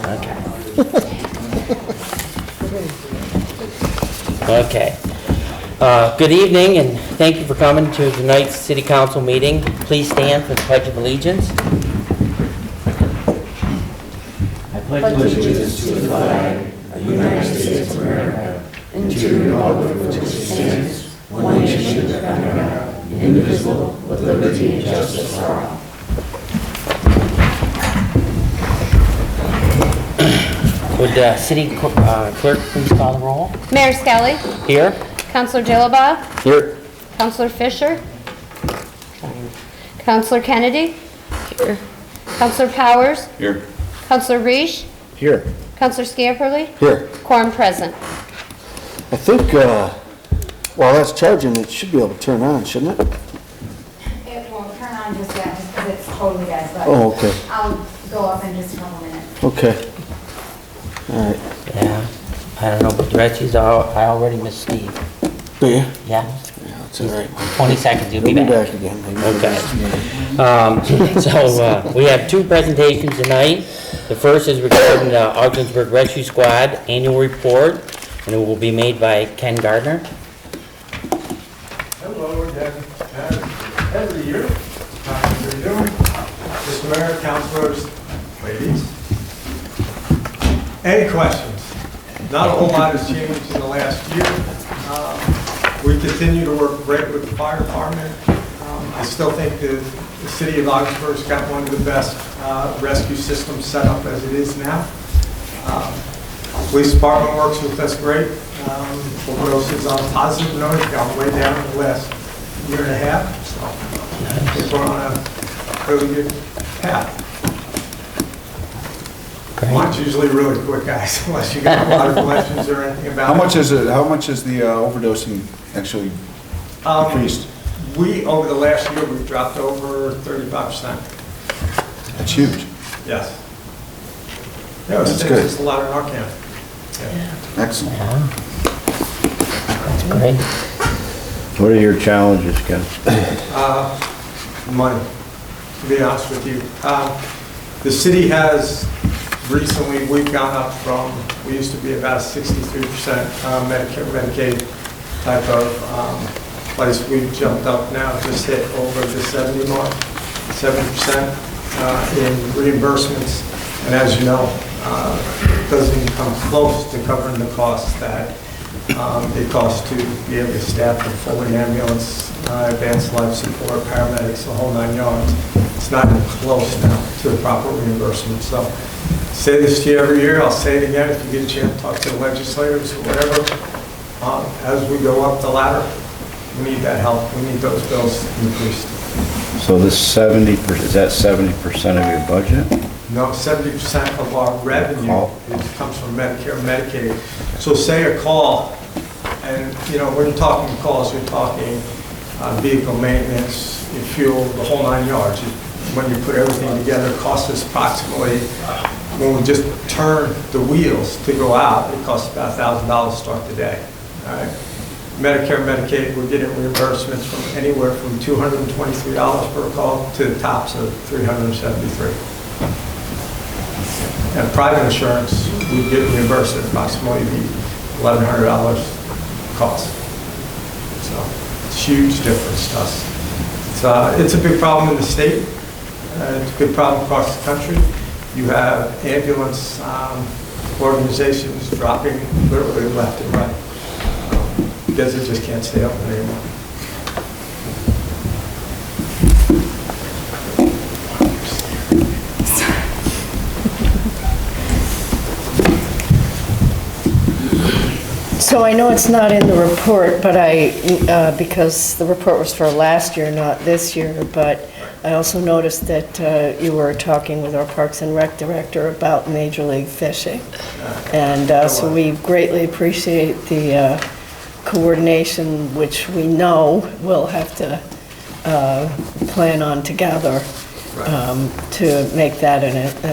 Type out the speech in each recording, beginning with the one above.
Okay. Okay. Good evening, and thank you for coming to tonight's City Council meeting. Please stand for the Pledge of Allegiance. I pledge allegiance to the flag of the United States of America and to the republic for which it stands, one nation under God, indivisible, with liberty and justice for all. Would City Clerk please call the roll? Mayor Skelly. Here. Councilor Dillabaugh. Here. Councilor Fisher. Councilor Kennedy. Here. Councilor Powers. Here. Councilor Reish. Here. Councilor Scamperly. Here. Quorum present. I think, while that's charging, it should be able to turn on, shouldn't it? It won't turn on just yet, just because it's totally dead, but Oh, okay. I'll go up in just a couple minutes. Okay. All right. Yeah. I don't know, but the rest of you, I already missed Steve. Do you? Yeah? Yeah, that's all right. 20 seconds, you'll We'll be be back. back again. Okay. So we have two presentations tonight. The first is regarding the Ogdensburg Rescue Squad Annual Report, and it will be made by Ken Gardner. Hello again. Every year, how are you doing? Mr. Mayor, councilors, ladies. Any questions? Not a whole lot has changed in the last year. We continue to work great with the fire department. I still think the city of Ogdensburg's got one of the best rescue systems set up as it is now. Police department works with us great. Overdose is on a positive note, it's gone way down in the last year and a half. So I think we're on a really good path. Mine's usually really quick, guys, unless you got a lot of questions or anything about it. How much is the overdosing actually increased? We, over the last year, we've dropped over 35%. That's huge. Yes. Yeah, it's That's good. just a lot of Narcan. Yeah. Excellent. Yeah. That's great. What are your challenges, Ken? Money, to be honest with you. The city has recently, we've gone up from, we used to be about a 63% Medicare, Medicaid type of place. We've jumped up now, just hit over the 70 mark, 70% in reimbursements. And as you know, it doesn't even come close to covering the costs that it costs to be able to staff a full ambulance, advanced life support, paramedics, the whole 9 yards. It's not even close now to the proper reimbursement. So I say this to you every year, I'll say it again if you get a chance to talk to the legislators or whatever. As we go up the ladder, we need that help. We need those bills increased. So this 70%, is that 70% of your budget? No, 70% of our revenue comes from Medicare and Medicaid. So say a call, and you know, when you're talking calls, you're talking vehicle maintenance, fuel, the whole 9 yards. When you put everything together, it costs us approximately, when we just turn the wheels to go out, it costs about $1,000 to start the day. All right? Medicare and Medicaid, we're getting reimbursements from anywhere from $223 per call to the tops of $373. And private insurance, we get reimbursed at approximately $1,100 cost. So it's a huge difference to us. It's a big problem in the state. It's a big problem across the country. You have ambulance organizations dropping literally left and right because it just can't stay open anymore. So I know it's not in the report, but because the report was for last year, not this year, but I also noticed that you were talking with our Parks and Rec director about Major League Fishing. And so we greatly appreciate the coordination, which we know we'll have to plan on together to make that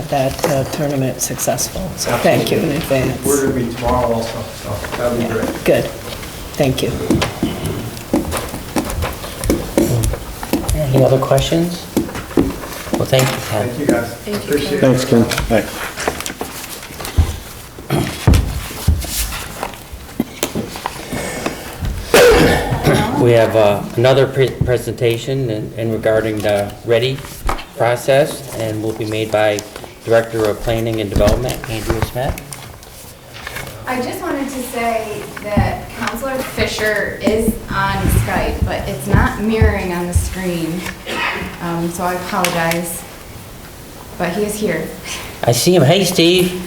that tournament successful. So thank you in advance. We're going to be tomorrow also, so that'll be great. Good. Thank you. Any other questions? Well, thank you, Ken. Thank you, guys. Appreciate it. Thanks, Ken. Thanks. We have another presentation in regarding the READY process, and will be made by Director of Planning and Development, Andrea Smith. I just wanted to say that Counselor Fisher is on Skype, but it's not mirroring on the screen, so I apologize, but he is here. I see him. Hey, Steve.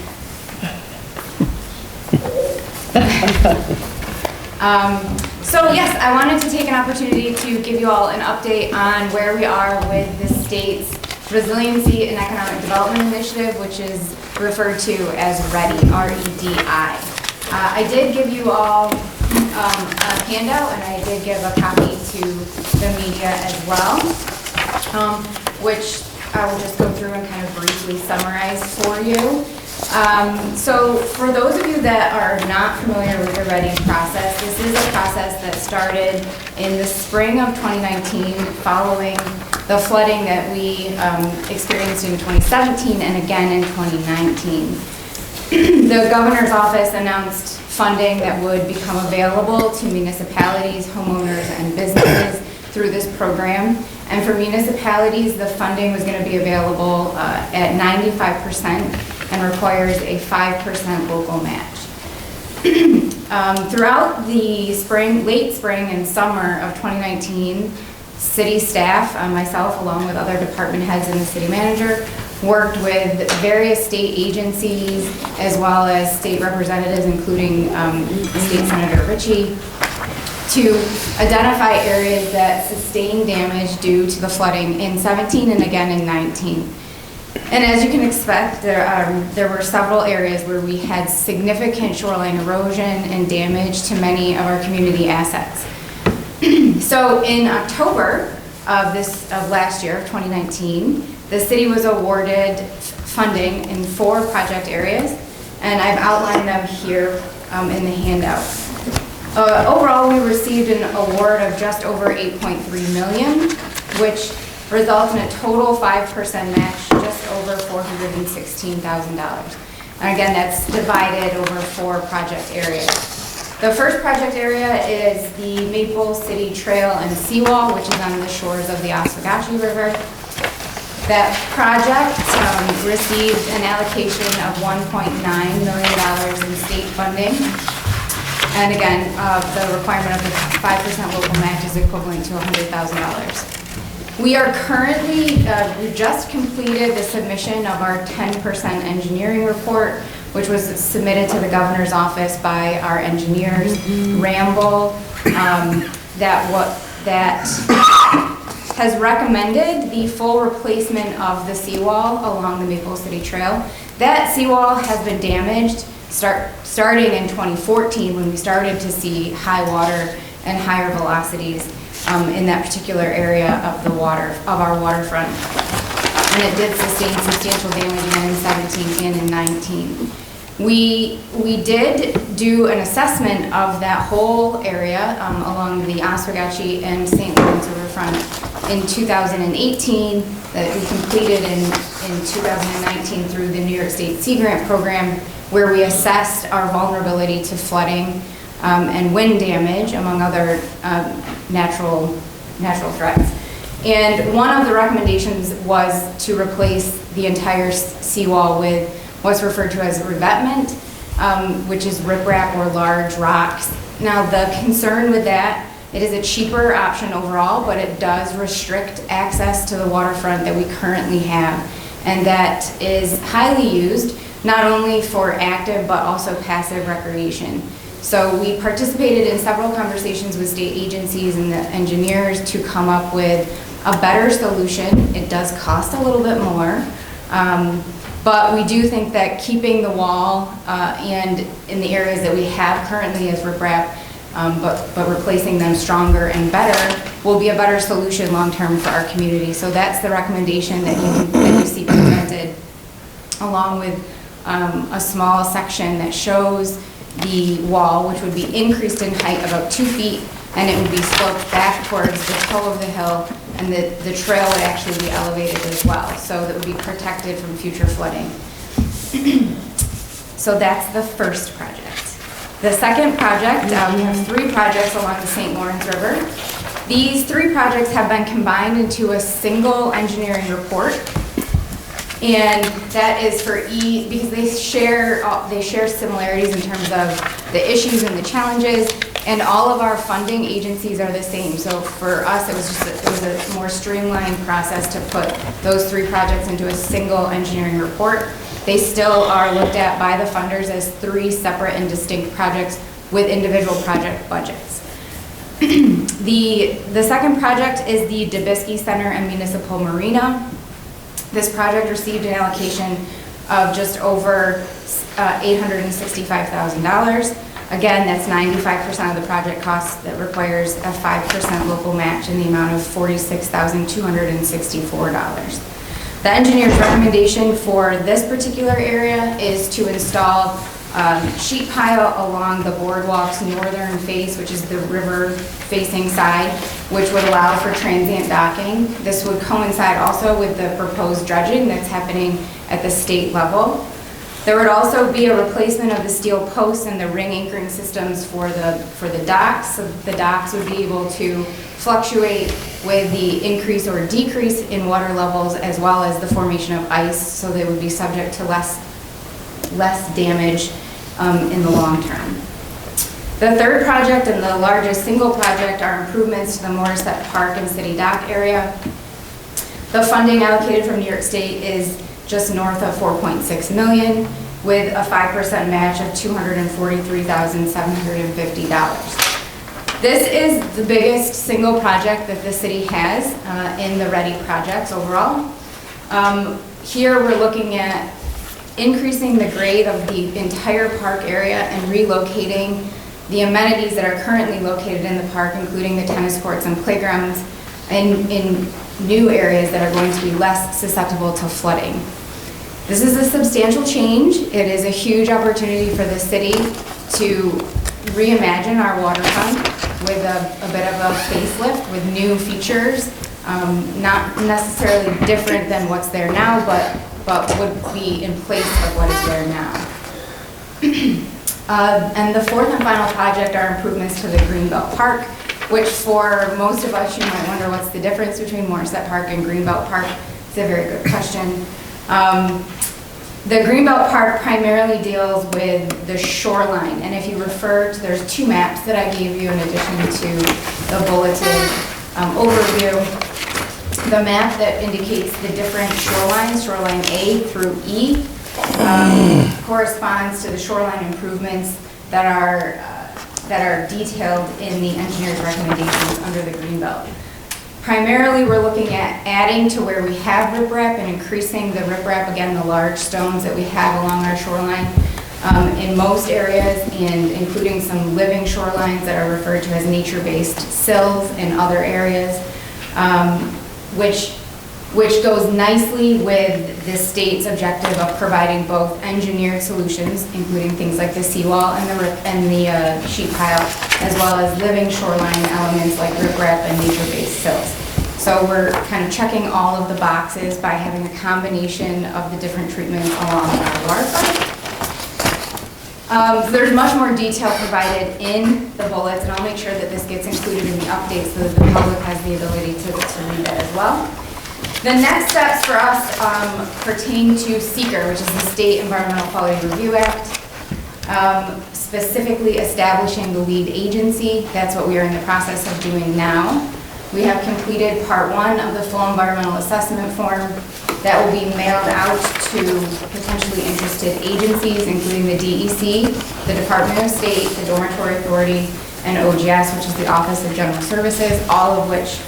So yes, I wanted to take an opportunity to give you all an update on where we are with the state's Resiliency and Economic Development Initiative, which is referred to as REDI, R-E-D-I. I did give you all a handout, and I did give a copy to the media as well, which I will just go through and kind of briefly summarize for you. So for those of you that are not familiar with the REDI process, this is a process that started in the spring of 2019 following the flooding that we experienced in 2017 and again in 2019. The governor's office announced funding that would become available to municipalities, homeowners, and businesses through this program. And for municipalities, the funding was going to be available at 95% and requires a 5% local match. Throughout the spring, late spring and summer of 2019, city staff, myself along with other department heads and the city manager, worked with various state agencies as well as state representatives, including State Senator Ritchie, to identify areas that sustained damage due to the flooding in 17 and again in 19. And as you can expect, there were several areas where we had significant shoreline erosion and damage to many of our community assets. So in October of last year, 2019, the city was awarded funding in 4 project areas, and I've outlined them here in the handout. Overall, we received an award of just over $8.3 million, which results in a total 5% match, just over $416,000. And again, that's divided over 4 project areas. The first project area is the Maple City Trail and Seawall, which is on the shores of the Oswegatchie River. That project received an allocation of $1.9 million in state funding. And again, the requirement of the 5% local match is equivalent to $100,000. We are currently, we just completed the submission of our 10% engineering report, which was submitted to the governor's office by our engineers, Ramble, that has recommended the full replacement of the seawall along the Maple City Trail. That seawall has been damaged starting in 2014 when we started to see high water and higher velocities in that particular area of the water, of our waterfront. And it did sustain substantial damage again in 17 and in 19. We did do an assessment of that whole area along the Oswegatchie and St. Lawrence Riverfront in 2018 that we completed in 2019 through the New York State Sea Grant program, where we assessed our vulnerability to flooding and wind damage, among other natural threats. And one of the recommendations was to replace the entire seawall with what's referred to as revetment, which is riprap or large rocks. Now, the concern with that, it is a cheaper option overall, but it does restrict access to the waterfront that we currently have. And that is highly used, not only for active, but also passive recreation. So we participated in several conversations with state agencies and the engineers to come up with a better solution. It does cost a little bit more, but we do think that keeping the wall and in the areas that we have currently as riprap, but replacing them stronger and better will be a better solution long-term for our community. So that's the recommendation that you see presented, along with a small section that shows the wall, which would be increased in height about 2 feet, and it would be sloped back towards the toe of the hill, and the trail would actually be elevated as well, so that would be protected from future flooding. So that's the first project. The second project, we have 3 projects along the St. Lawrence River. These three projects have been combined into a single engineering report. And that is for because they share similarities in terms of the issues and the challenges, and all of our funding agencies are the same. So for us, it was a more streamlined process to put those three projects into a single engineering report. They still are looked at by the funders as three separate and distinct projects with individual project budgets. The second project is the Dubisky Center and Municipal Marina. This project received an allocation of just over $865,000. Again, that's 95% of the project cost that requires a 5% local match in the amount of $46,264. The engineer's recommendation for this particular area is to install sheet pile along the boardwalk's northern face, which is the river-facing side, which would allow for transient docking. This would coincide also with the proposed dredging that's happening at the state level. There would also be a replacement of the steel posts and the ring anchoring systems for the docks, so the docks would be able to fluctuate with the increase or decrease in water levels, as well as the formation of ice, so they would be subject to less damage in the long term. The third project and the largest single project are improvements to the Morissette Park and City Dock area. The funding allocated from New York State is just north of $4.6 million, with a 5% match of $243,750. This is the biggest single project that the city has in the READY projects overall. Here we're looking at increasing the grade of the entire park area and relocating the amenities that are currently located in the park, including the tennis courts and playgrounds, in new areas that are going to be less susceptible to flooding. This is a substantial change. It is a huge opportunity for the city to reimagine our waterfront with a bit of a facelift with new features, not necessarily different than what's there now, but would be in place of what is there now. And the fourth and final project are improvements to the Greenbelt Park, which for most of us, you might wonder what's the difference between Morissette Park and Greenbelt Park. It's a very good question. The Greenbelt Park primarily deals with the shoreline, and if you refer to, there's two maps that I gave you in addition to the bulleted overview. The map that indicates the different shorelines, shoreline A through E, corresponds to the shoreline improvements that are detailed in the engineer's recommendations under the Greenbelt. Primarily, we're looking at adding to where we have riprap and increasing the riprap, again, the large stones that we have along our shoreline in most areas, and including some living shorelines that are referred to as nature-based sills in other areas, which goes nicely with the state's objective of providing both engineered solutions, including things like the seawall and the sheet pile, as well as living shoreline elements like riprap and nature-based sills. So we're kind of checking all of the boxes by having a combination of the different treatments along our waterfront. There's much more detail provided in the bullets, and I'll make sure that this gets included in the updates so that the public has the ability to read that as well. The next steps for us pertain to SEQR, which is the State Environmental Quality Review Act, specifically establishing the lead agency. That's what we are in the process of doing now. We have completed part one of the full environmental assessment form that will be mailed out to potentially interested agencies, including the DEC, the Department of State, the Dormitory Authority, and OGS, which is the Office of General Services, all of which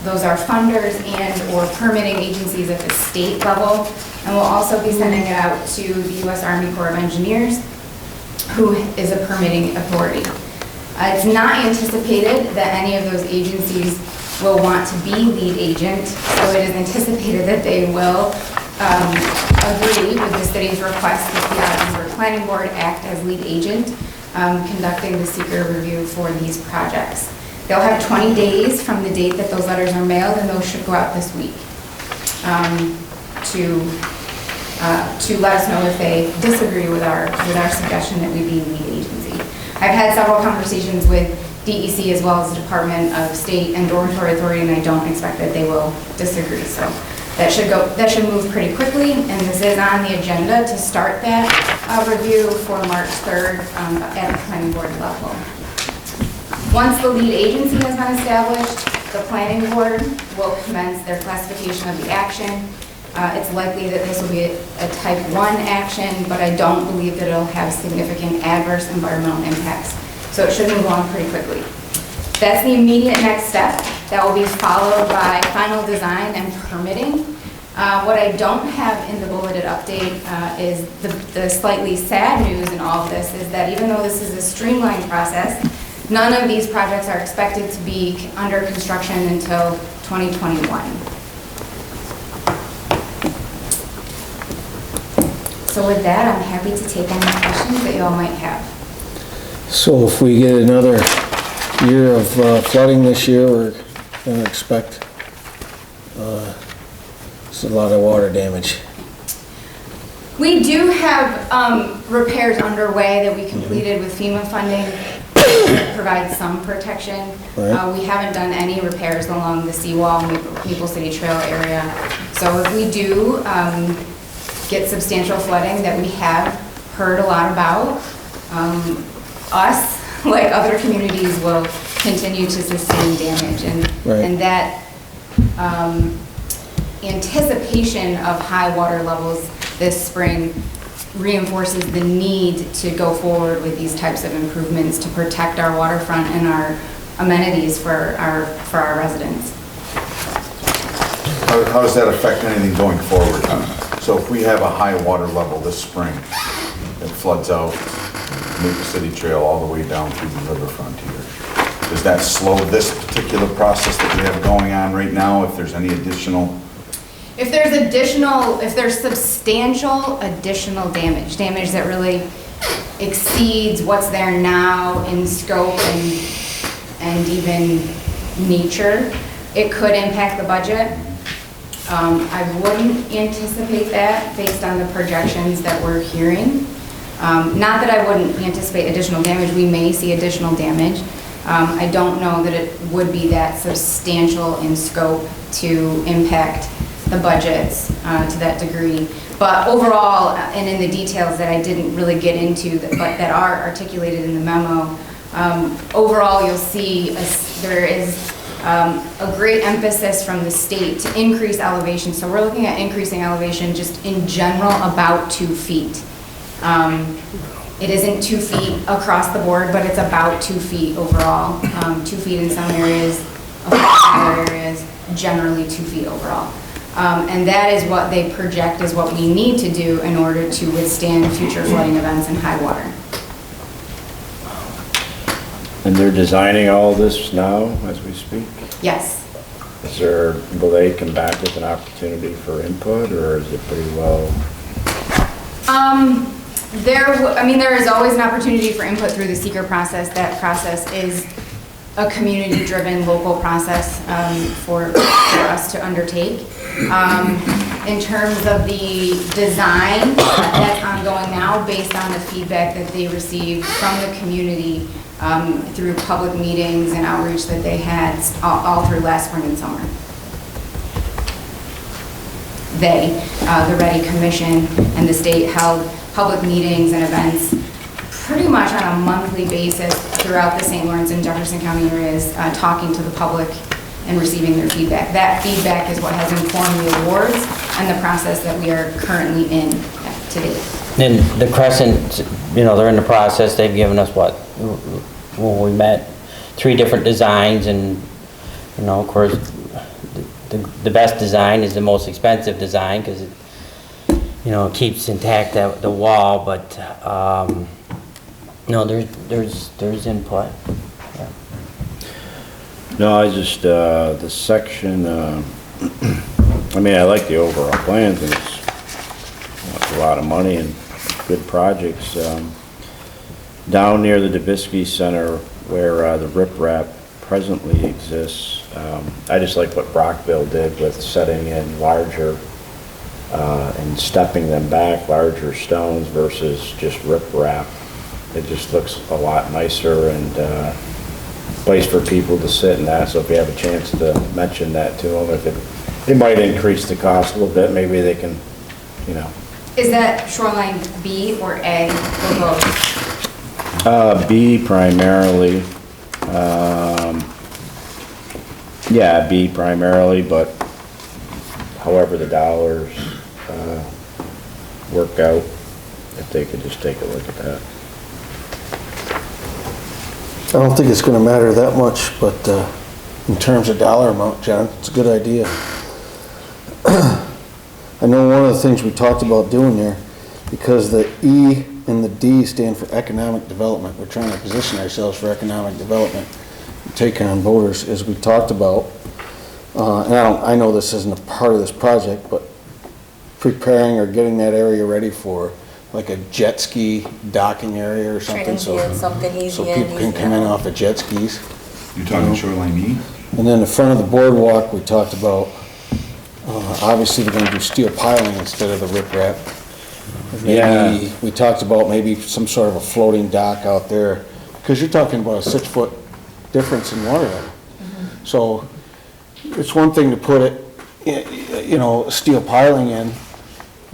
those are funders and or permitting agencies at the state level. And we'll also be sending it out to the U.S. Army Corps of Engineers, who is a permitting authority. It's not anticipated that any of those agencies will want to be lead agent, so it is anticipated that they will agree with the city's request that the Augsburg Planning Board act as lead agent, conducting the SEQR review for these projects. They'll have 20 days from the date that those letters are mailed, and those should go out this week to let us know if they disagree with our suggestion that we be lead agency. I've had several conversations with DEC as well as the Department of State and Dormitory Authority, and I don't expect that they will disagree. So that should move pretty quickly, and this is on the agenda to start that review for March 3rd at the planning board level. Once the lead agency has been established, the planning board will commence their classification of the action. It's likely that this will be a type 1 action, but I don't believe that it'll have significant adverse environmental impacts. So it should move along pretty quickly. That's the immediate next step. That will be followed by final design and permitting. What I don't have in the bulleted update is the slightly sad news in all of this is that even though this is a streamlined process, none of these projects are expected to be under construction until 2021. So with that, I'm happy to take any questions that you all might have. So if we get another year of flooding this year, we're gonna expect it's a lot of water damage. We do have repairs underway that we completed with FEMA funding that provide some protection. Right. We haven't done any repairs along the seawall, Maple City Trail area. So if we do get substantial flooding that we have heard a lot about, us, like other communities, will continue to sustain damage. And that anticipation of high water levels this spring reinforces the need to go forward with these types of improvements to protect our waterfront and our amenities for our residents. How does that affect anything going forward? So if we have a high water level this spring, it floods out Maple City Trail all the way down through the riverfront here, does that slow this particular process that we have going on right now if there's any additional? If there's substantial additional damage that really exceeds what's there now in scope and even nature, it could impact the budget. I wouldn't anticipate that based on the projections that we're hearing. Not that I wouldn't anticipate additional damage, we may see additional damage. I don't know that it would be that substantial in scope to impact the budgets to that degree. But overall, and in the details that I didn't really get into, but that are articulated in the memo, overall you'll see there is a great emphasis from the state to increase elevation. So we're looking at increasing elevation just in general about 2 feet. It isn't 2 feet across the board, but it's about 2 feet overall. 2 feet in some areas, in other areas, generally 2 feet overall. And that is what they project is what we need to do in order to withstand future flooding events and high water. And they're designing all this now as we speak? Yes. Will they come back with an opportunity for input, or is it pretty well? There is always an opportunity for input through the seeker process. That process is a community-driven local process for us to undertake. In terms of the design, that's ongoing now based on the feedback that they received from the community through public meetings and outreach that they had all through last spring and summer. The READY Commission and the state held public meetings and events pretty much on a monthly basis throughout the St. Lawrence and Jefferson County areas, talking to the public and receiving their feedback. That feedback is what has informed the awards and the process that we are currently in today. Then the Crescent, they're in the process, they've given us what? When we met, 3 different designs, and, of course, the best design is the most expensive design because it, it keeps intact the wall, but, there's input. Yeah. No, I just, the section, I like the overall plans, and it's a lot of money and good projects. Down near the Dubisky Center where the riprap presently exists, I just like what Brockville did with setting in larger and stepping them back, larger stones versus just riprap. It just looks a lot nicer, and place for people to sit and that, so if you have a chance to mention that to them, if it might increase the cost a little bit, maybe they can, you know. Is that shoreline B or A or both? B primarily, yeah, B primarily, but however the dollars, work out, if they could just take a look at that. I don't think it's gonna matter that much, but, in terms of dollar amount, John, it's a good idea. I know one of the things we talked about doing there, because the E and the D stand for economic development, we're trying to position ourselves for economic development, take on voters, as we talked about. And I know this isn't a part of this project, but preparing or getting that area ready for like a jet ski docking area or something, so people can come in off of jet skis. You're talking shoreline E? And then the front of the boardwalk, we talked about, obviously they're gonna do steel piling instead of the riprap. Yeah. Maybe, we talked about maybe some sort of a floating dock out there, because you're talking about a 6-foot difference in water level. So, it's one thing to put it, you know, steel piling in,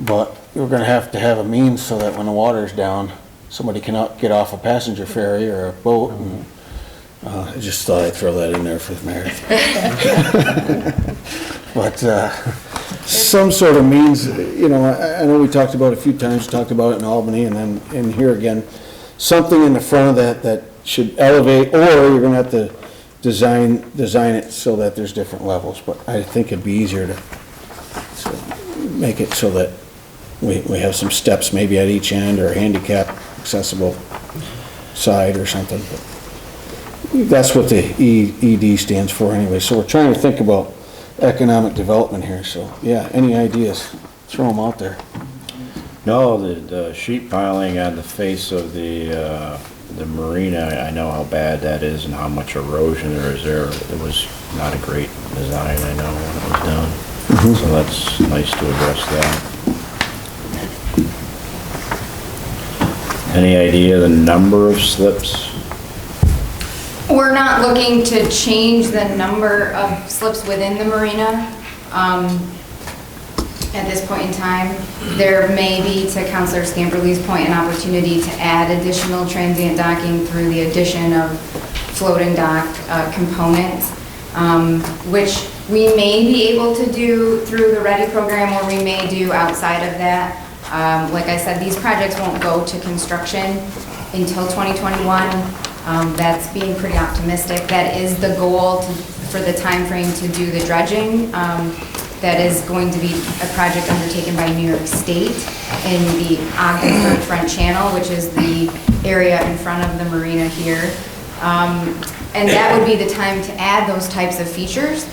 but you're gonna have to have a means so that when the water's down, somebody cannot get off a passenger ferry or a boat, and, I just thought I'd throw that in there for the marathon. But, some sort of means, you know, I know we talked about it a few times, talked about it in Albany and then in here again, something in the front of that should elevate, or you're gonna have to design it so that there's different levels, but I think it'd be easier to make it so that we have some steps maybe at each end, or handicap accessible side or something. But that's what the ED stands for anyway, so we're trying to think about economic development here, so yeah, any ideas, throw them out there. No, the sheet piling on the face of the marina, I know how bad that is and how much erosion there is there. It was not a great design, I know, when it was done. So that's nice to address that. Any idea the number of slips? We're not looking to change the number of slips within the marina at this point in time. There may be, to Councilor Scamperly's point, an opportunity to add additional transient docking through the addition of floating dock components, which we may be able to do through the READY program, or we may do outside of that. Like I said, these projects won't go to construction until 2021. That's being pretty optimistic. That is the goal for the time frame to do the dredging. That is going to be a project undertaken by New York State in the Ogdensburg Front Channel, which is the area in front of the marina here. And that would be the time to add those types of features,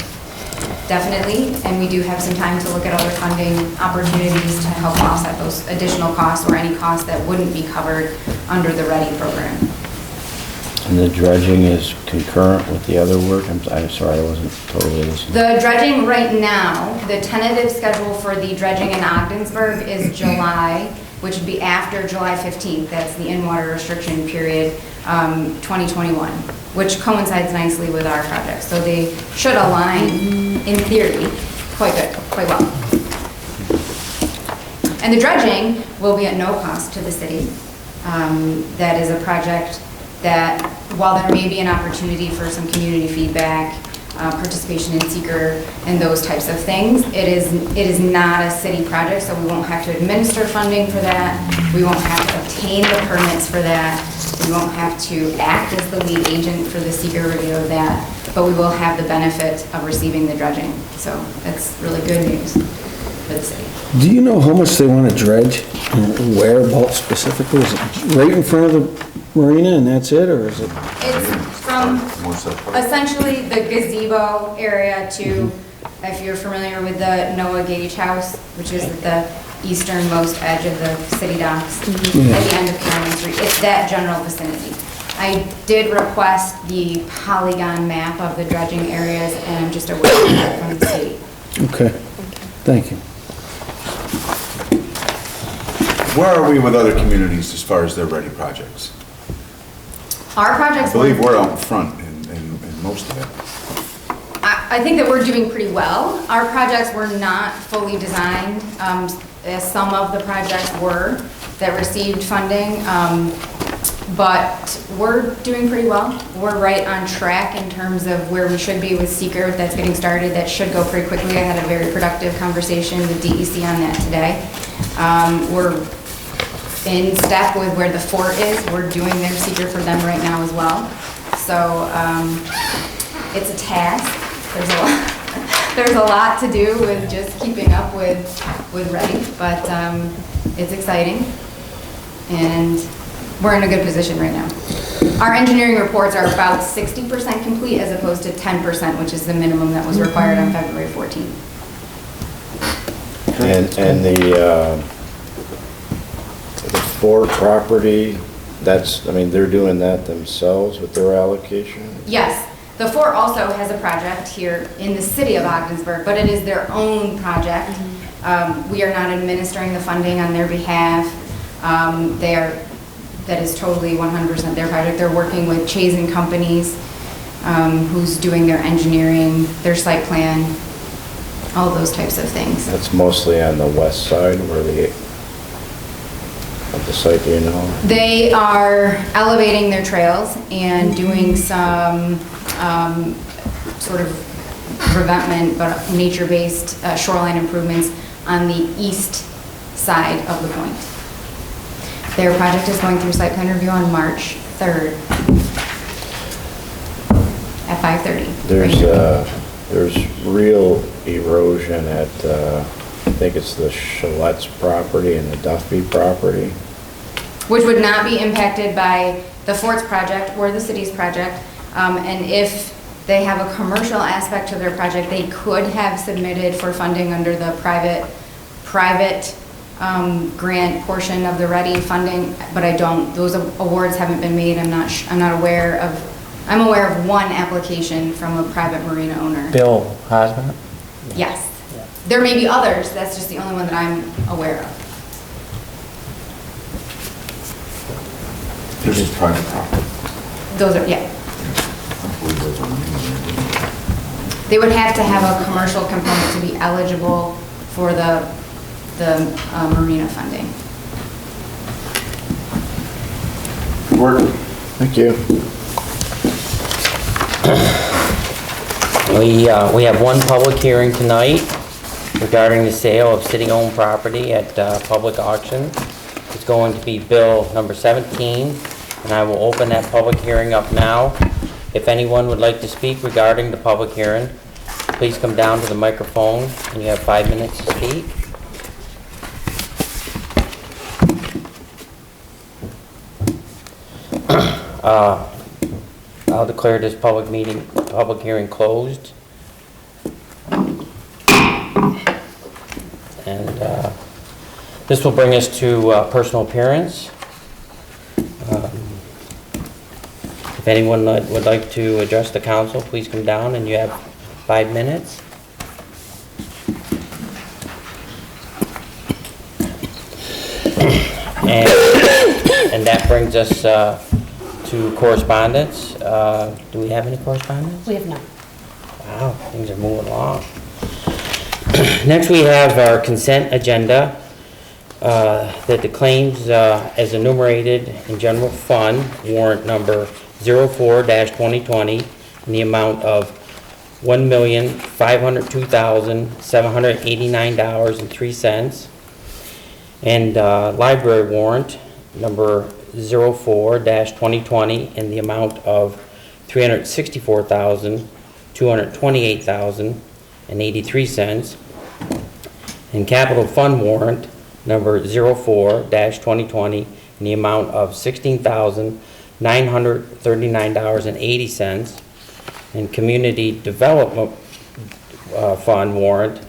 definitely. And we do have some time to look at other funding opportunities to help offset those additional costs, or any costs that wouldn't be covered under the READY program. And the dredging is concurrent with the other work? I'm sorry, I wasn't totally listening. The dredging right now, the tentative schedule for the dredging in Ogdensburg is July, which would be after July 15th. That's the in-water restriction period, 2021, which coincides nicely with our project. So they should align, in theory, quite well. And the dredging will be at no cost to the city. That is a project that, while there may be an opportunity for some community feedback, participation in seeker and those types of things, it is not a city project, so we won't have to administer funding for that. We won't have to obtain the permits for that. We won't have to act as the lead agent for the seeker review of that, but we will have the benefit of receiving the dredging. So that's really good news for the city. Do you know how much they want to dredge, and whereabouts specifically? Is it right in front of the marina and that's it, or is it? It's from essentially the gazebo area to, if you're familiar with the Noah Gage House, which is at the easternmost edge of the city docks, at the end of Cameron Street. It's that general vicinity. I did request the polygon map of the dredging areas, and I'm just awaiting that from the city. Okay, thank you. Where are we with other communities as far as their ready projects? Our projects. I believe we're out in front in most of it. I think that we're doing pretty well. Our projects were not fully designed, as some of the projects were that received funding, but we're doing pretty well. We're right on track in terms of where we should be with seeker that's getting started. That should go pretty quickly. I had a very productive conversation with DEC on that today. We're in step with where the fort is. We're doing their seeker for them right now as well. So it's a task. There's a lot to do with just keeping up with Ready, but it's exciting, and we're in a good position right now. Our engineering reports are about 60% complete as opposed to 10%, which is the minimum that was required on February 14th. And the Ford property, that's, I mean, they're doing that themselves with their allocation? Yes, the fort also has a project here in the city of Ogdensburg, but it is their own project. We are not administering the funding on their behalf. That is totally 100% their project. They're working with Chazen Companies, who's doing their engineering, their site plan, all those types of things. That's mostly on the west side where of the site, do you know? They are elevating their trails and doing some sort of revetment, but nature-based shoreline improvements on the east side of the point. Their project is going through site plan review on March 3rd at 5:30. There's real erosion at, I think it's the Chalette's property and the Duffy property. Which would not be impacted by the fort's project or the city's project. And if they have a commercial aspect to their project, they could have submitted for funding under the private grant portion of the Ready funding, but I don't. Those awards haven't been made. I'm not aware of. I'm aware of one application from a private marina owner. Bill Hosmer? Yes. There may be others. That's just the only one that I'm aware of. This is private property. Those are, yeah. They would have to have a commercial component to be eligible for the marina funding. Good work. Thank you. We have one public hearing tonight regarding the sale of city-owned property at public auction. It's going to be bill number 17, and I will open that public hearing up now. If anyone would like to speak regarding the public hearing, please come down to the microphone, and you have 5 minutes to speak. I'll declare this public hearing closed. And this will bring us to personal appearance. If anyone would like to address the council, please come down, and you have 5 minutes. And that brings us to correspondence. Do we have any correspondence? We have none. Wow, things are moving along. Next, we have our consent agenda, that the claims as enumerated in general fund warrant number 04-2020 in the amount of $1,502,789.03, and library warrant number 04-2020 in the amount of $364,228.83, and capital fund warrant number 04-2020 in the amount of $16,939.80, and community development fund warrant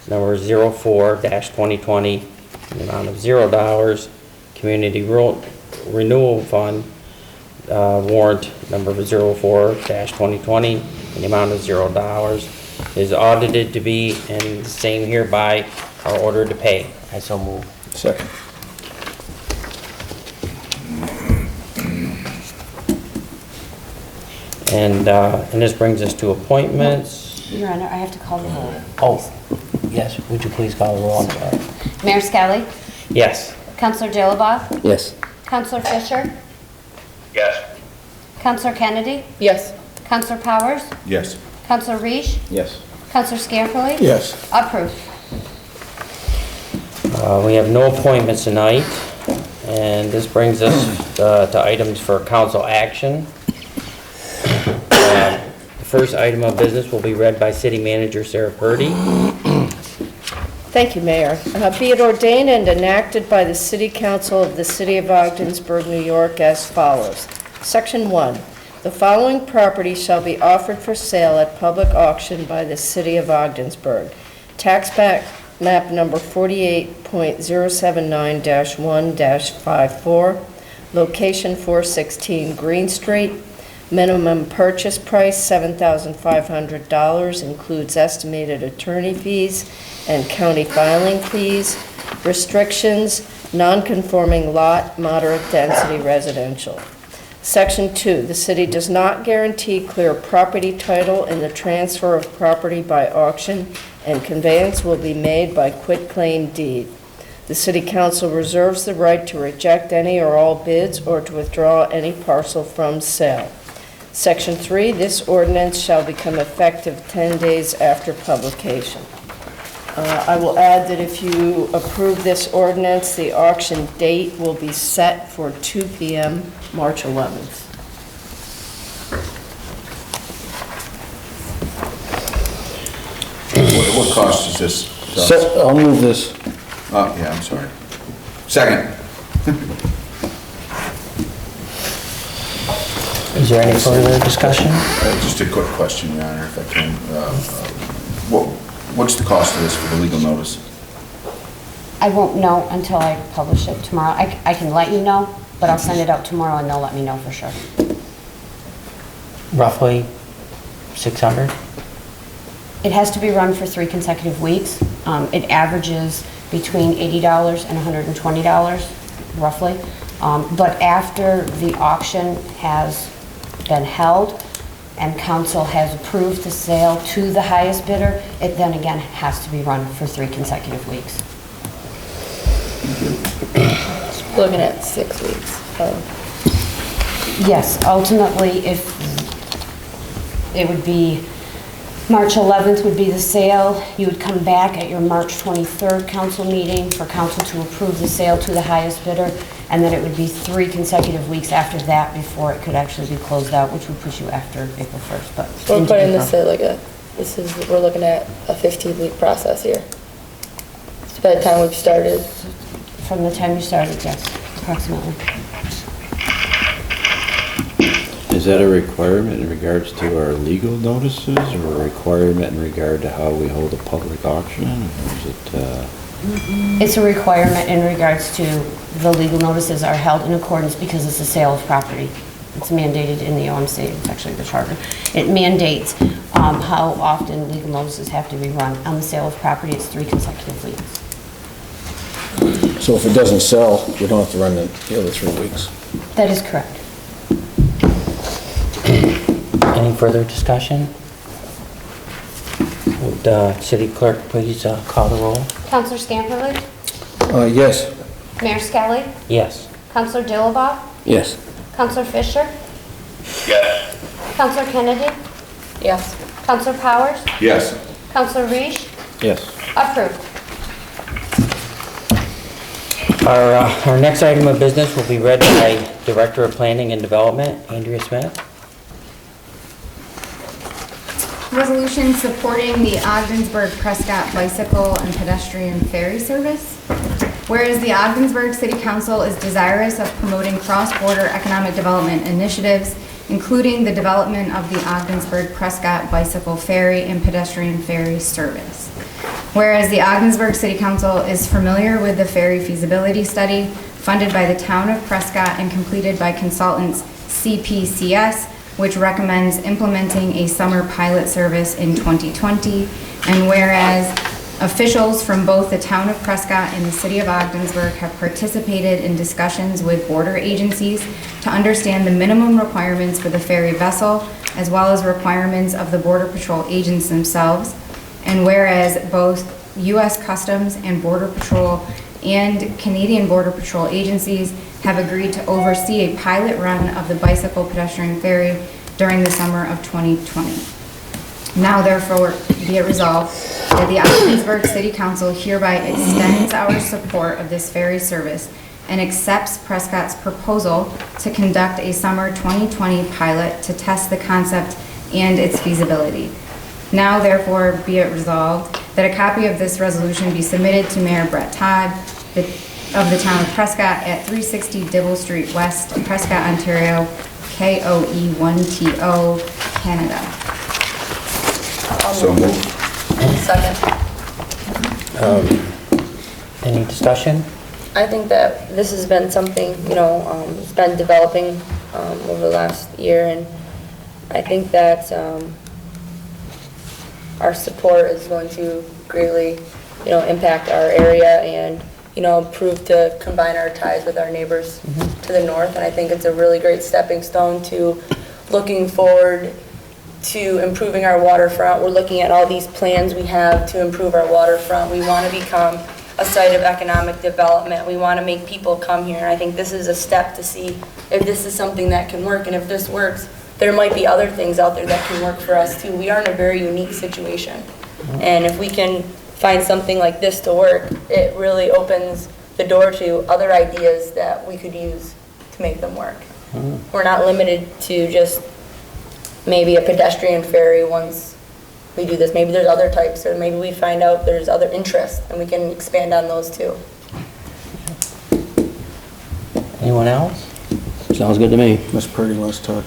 number 04-2020 in the amount of $0, community renewal fund warrant number 04-2020 in the amount of $0, is audited to be, and the same hereby are ordered to pay. I so move. Second. And this brings us to appointments. Your Honor, I have to call the roll. Oh, yes, would you please call the roll? I'm sorry. Mayor Skelly, Yes. Counselor Dilaba, Yes. Counselor Fisher, Yes. Counselor Kennedy, Yes. Counselor Powers, Yes. Counselor Reish, Yes. Counselor Scamperly. Yes. Approved. We have no appointments tonight, and this brings us to items for council action. The first item of business will be read by City Manager Sarah Purdy. Thank you, Mayor. Be it ordained and enacted by the City Council of the City of Ogdensburg, New York as follows. Section 1. The following property shall be offered for sale at public auction by the City of Ogdensburg. Tax map number 48.079-1-54, location 416 Green Street. Minimum purchase price $7,500, includes estimated attorney fees and county filing fees. Restrictions, non-conforming lot, moderate density residential. Section 2, the city does not guarantee clear property title in the transfer of property by auction, and conveyance will be made by quitclaim deed. The city council reserves the right to reject any or all bids or to withdraw any parcel from sale. Section 3, this ordinance shall become effective 10 days after publication. I will add that if you approve this ordinance, the auction date will be set for 2 p.m., March 11th. What cost is this? So, I'll move this. Oh, yeah, I'm sorry. Second. Is there any further discussion? Just a quick question, Your Honor, if I can. What's the cost of this for the legal notice? I won't know until I publish it tomorrow. I can let you know, but I'll send it out tomorrow and they'll let me know for sure. Roughly 600? It has to be run for 3 consecutive weeks. It averages between $80 and $120, roughly. But after the auction has been held and council has approved the sale to the highest bidder, it then again has to be run for 3 consecutive weeks. Looking at 6 weeks. Yes, ultimately, if it would be March 11th would be the sale, you would come back at your March 23rd council meeting for council to approve the sale to the highest bidder, and then it would be 3 consecutive weeks after that before it could actually be closed out, which would push you after April 1st, but. We're putting this at we're looking at a 15-week process here. So by the time we've started. From the time you started, yes, approximately. Is that a requirement in regards to our legal notices, or a requirement in regard to how we hold a public auction? Or is it, It's a requirement in regards to the legal notices are held in accordance because it's a sale of property. It's mandated in the OMC, it's actually the charter. It mandates how often legal notices have to be run. On the sale of property, it's 3 consecutive weeks. So if it doesn't sell, we don't have to run the other 3 weeks. That is correct. Any further discussion? Would City Clerk please call the roll? Counselor Scamperly? Yes. Mayor Skelly? Yes. Counselor Dilaba? Yes. Counselor Fisher? Yes. Counselor Kennedy? Yes. Counselor Powers? Yes. Counselor Reish? yes. Approved. Our next item of business will be read by Director of Planning and Development, Andrea Smith. Resolution supporting the Ogdensburg Prescott Bicycle and Pedestrian Ferry Service. Whereas the Ogdensburg City Council is desirous of promoting cross-border economic development initiatives, including the development of the Ogdensburg Prescott Bicycle Ferry and Pedestrian Ferry Service. Whereas the Ogdensburg City Council is familiar with the ferry feasibility study funded by the town of Prescott and completed by consultants CPCS, which recommends implementing a summer pilot service in 2020. And whereas officials from both the town of Prescott and the city of Ogdensburg have participated in discussions with border agencies to understand the minimum requirements for the ferry vessel, as well as requirements of the Border Patrol agents themselves. And whereas both U.S. Customs and Border Patrol and Canadian Border Patrol agencies have agreed to oversee a pilot run of the bicycle pedestrian ferry during the summer of 2020. Now therefore be it resolved that the Ogdensburg City Council hereby extends our support of this ferry service and accepts Prescott's proposal to conduct a summer 2020 pilot to test the concept and its feasibility. Now therefore be it resolved that a copy of this resolution be submitted to Mayor Brett Todd of the town of Prescott at 360 Dibble Street West, Prescott, Ontario, KOE1TO, Canada. So moved. Second. Any discussion? I think that this has been something, it's been developing over the last year, and I think that our support is going to greatly, impact our area and, prove to combine our ties with our neighbors to the north. And I think it's a really great stepping stone to looking forward to improving our waterfront. We're looking at all these plans we have to improve our waterfront. We want to become a site of economic development. We want to make people come here. And I think this is a step to see if this is something that can work. And if this works, there might be other things out there that can work for us too. We are in a very unique situation. And if we can find something like this to work, it really opens the door to other ideas that we could use to make them work. We're not limited to just maybe a pedestrian ferry once we do this. Maybe there's other types, or maybe we find out there's other interests and we can expand on those too. Anyone else? Sounds good to me. Ms. Purdy wants to talk.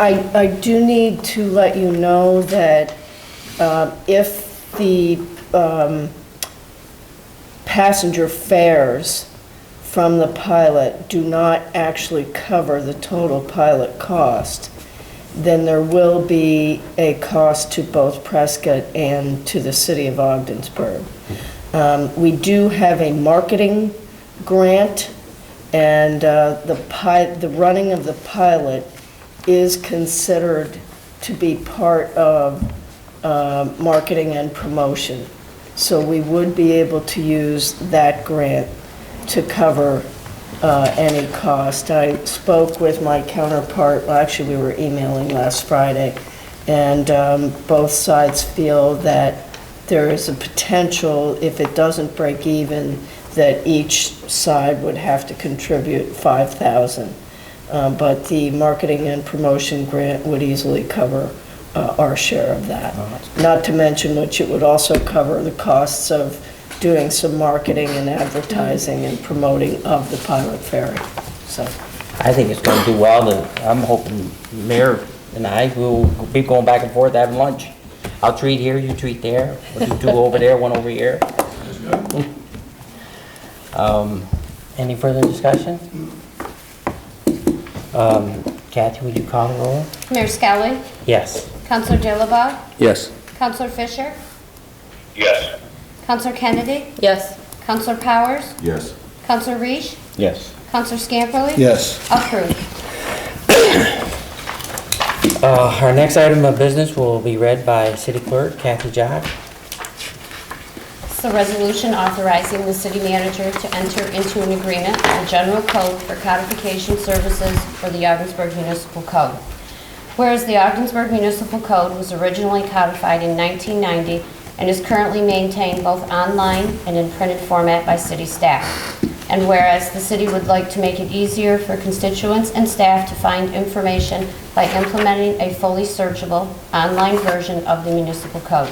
I do need to let you know that if the passenger fares from the pilot do not actually cover the total pilot cost, then there will be a cost to both Prescott and to the city of Ogdensburg. We do have a marketing grant, and the running of the pilot is considered to be part of marketing and promotion. So we would be able to use that grant to cover any cost. I spoke with my counterpart, well, actually we were emailing last Friday, and both sides feel that there is a potential, if it doesn't break even, that each side would have to contribute $5,000. But the marketing and promotion grant would easily cover our share of that. Not to mention, which it would also cover the costs of doing some marketing and advertising and promoting of the pilot ferry. So I think it's going to do well. I'm hoping Mayor and I will be going back and forth having lunch. I'll treat here, you treat there. We'll do two over there, one over here. Any further discussion? Kathy, would you call the roll? Mayor Skelly, Yes. Councilor Dilaba, Yes. Councilor Fisher, Yes. Councilor Kennedy, Yes. Councilor Powers, Yes. Councilor Reish, Yes. Councilor Scamperly. Yes. Approved. Our next item of business will be read by City Clerk Kathy Jock. It's a resolution authorizing the city manager to enter into an agreement with the general code for codification services for the Ogdensburg Municipal Code. Whereas the Ogdensburg Municipal Code was originally codified in 1990 and is currently maintained both online and in printed format by city staff. And whereas the city would like to make it easier for constituents and staff to find information by implementing a fully searchable online version of the municipal code.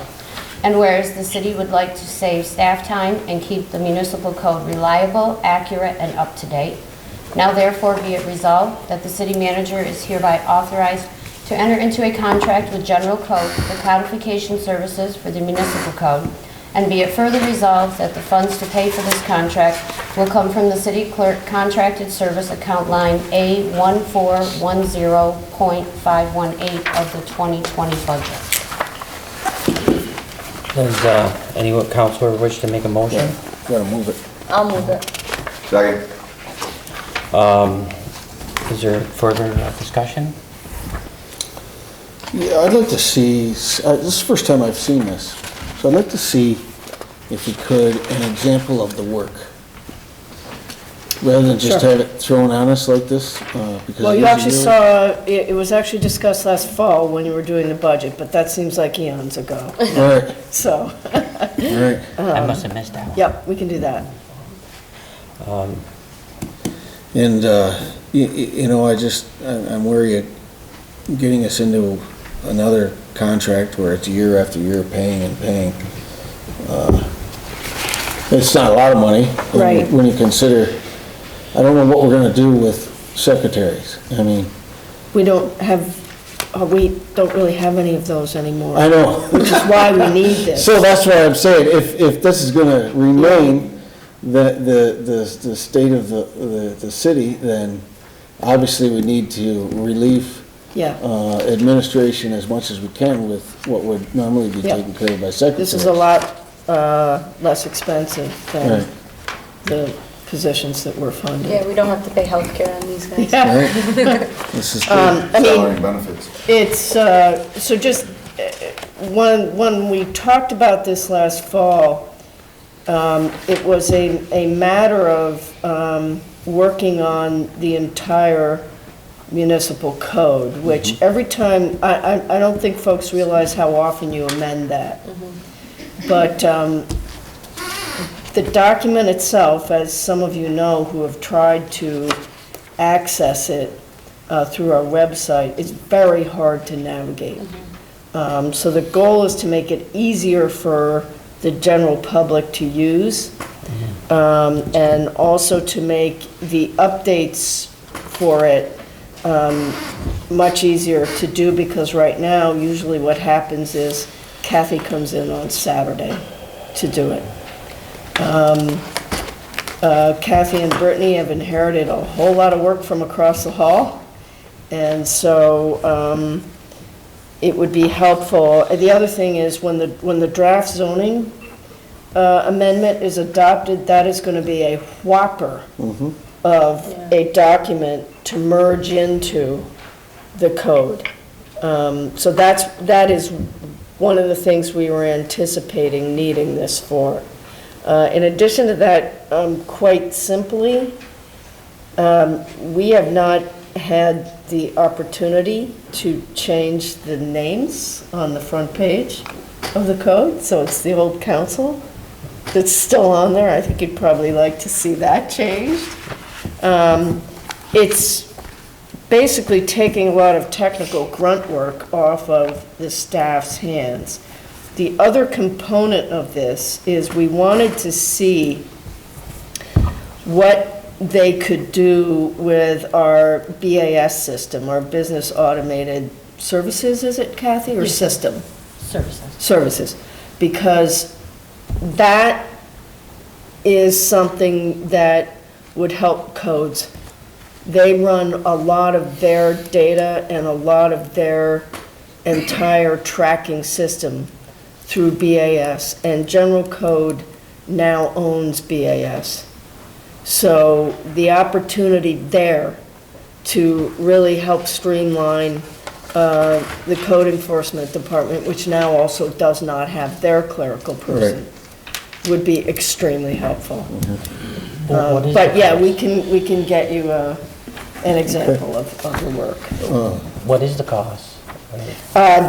And whereas the city would like to save staff time and keep the municipal code reliable, accurate, and up to date. Now therefore be it resolved that the city manager is hereby authorized to enter into a contract with General Code for codification services for the municipal code, and be it further resolved that the funds to pay for this contract will come from the city clerk contracted service account line A1410.518 of the 2020 budget. Does any councilor wish to make a motion? Gotta move it. I'll move it. Second. Is there further discussion? Yeah, I'd like to see, this is the first time I've seen this, so I'd like to see, if we could, an example of the work. Rather than just Sure. have it thrown on us like this, because. Well, it you is actually really- saw, it was actually discussed last fall when you were doing the budget, but that seems like eons ago. Right, So, right. I must have missed that one. yep, we can do that. And, you know, I'm wary of getting us into another contract where it's year after year paying and paying. It's not a lot of money. Right. When you consider, I don't know what we're gonna do with secretaries. I mean, We don't really have any of those anymore. I know. Which is why we need this. So that's what I'm saying, if this is gonna remain the state of the city, then obviously we need to relieve Yeah, administration as much as we can with what would normally be Yeah. taken care of by secretaries. this is a lot less expensive than Right. the positions that we're funding. Yeah, we don't have to pay healthcare on these guys. Yeah. Right? This is good. I mean, Salary and benefits. it's, so just, when we talked about this last fall, it was a matter of working on the entire municipal code, which every time, I don't think folks realize how often you amend that. But the document itself, as some of you know who have tried to access it through our website, is very hard to navigate. So the goal is to make it easier for the general public to use, and also to make the updates for it much easier to do, because right now, usually what happens is Kathy comes in on Saturday to do it. Kathy and Brittany have inherited a whole lot of work from across the hall, and so it would be helpful. The other thing is, when the draft zoning amendment is adopted, that is going to be a whopper of a document to merge into the code. So that is one of the things we were anticipating needing this for. In addition to that, quite simply, we have not had the opportunity to change the names on the front page of the code, so it's the old council that's still on there. I think you'd probably like to see that changed. It's basically taking a lot of technical grunt work off of the staff's hands. The other component of this is we wanted to see what they could do with our BAS system, our Business Automated Services, is it, Kathy, or system? Services. Services, because that is something that would help codes. They run a lot of their data and a lot of their entire tracking system through BAS, and General Code now owns BAS. So the opportunity there to really help streamline the code enforcement department, which now also does not have their clerical person, would be extremely helpful. What is But the yeah, cost? we can get you an example of the work. What is the cost?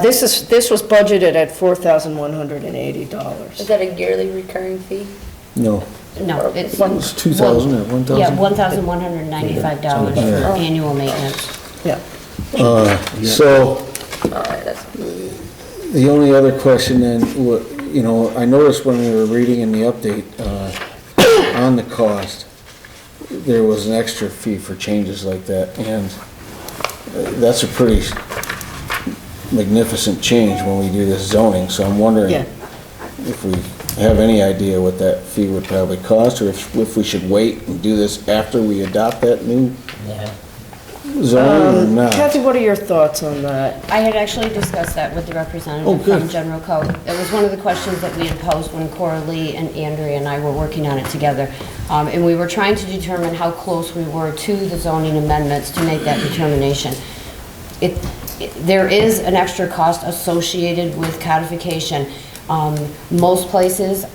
This was budgeted at $4,180. Is that a yearly recurring fee? No, No, it's. it's 2,000 or 1,000? Yeah, $1,195 for annual maintenance. Yeah. So, All right, that's, the only other question then, you know, I noticed when we were reading in the update, on the cost, there was an extra fee for changes like that, and that's a pretty magnificent change when we do this zoning, so I'm wondering Yeah. if we have any idea what that fee would probably cost, or if we should wait and do this after we adopt that new Yeah. zoning or not. Kathy, what are your thoughts on that? I had actually discussed that with the Oh, representative good. from General Code. It was one of the questions that we had posed when Cora Lee and Andrea and I were working on it together. And we were trying to determine how close we were to the zoning amendments to make that determination. there is an extra cost associated with codification. Most places,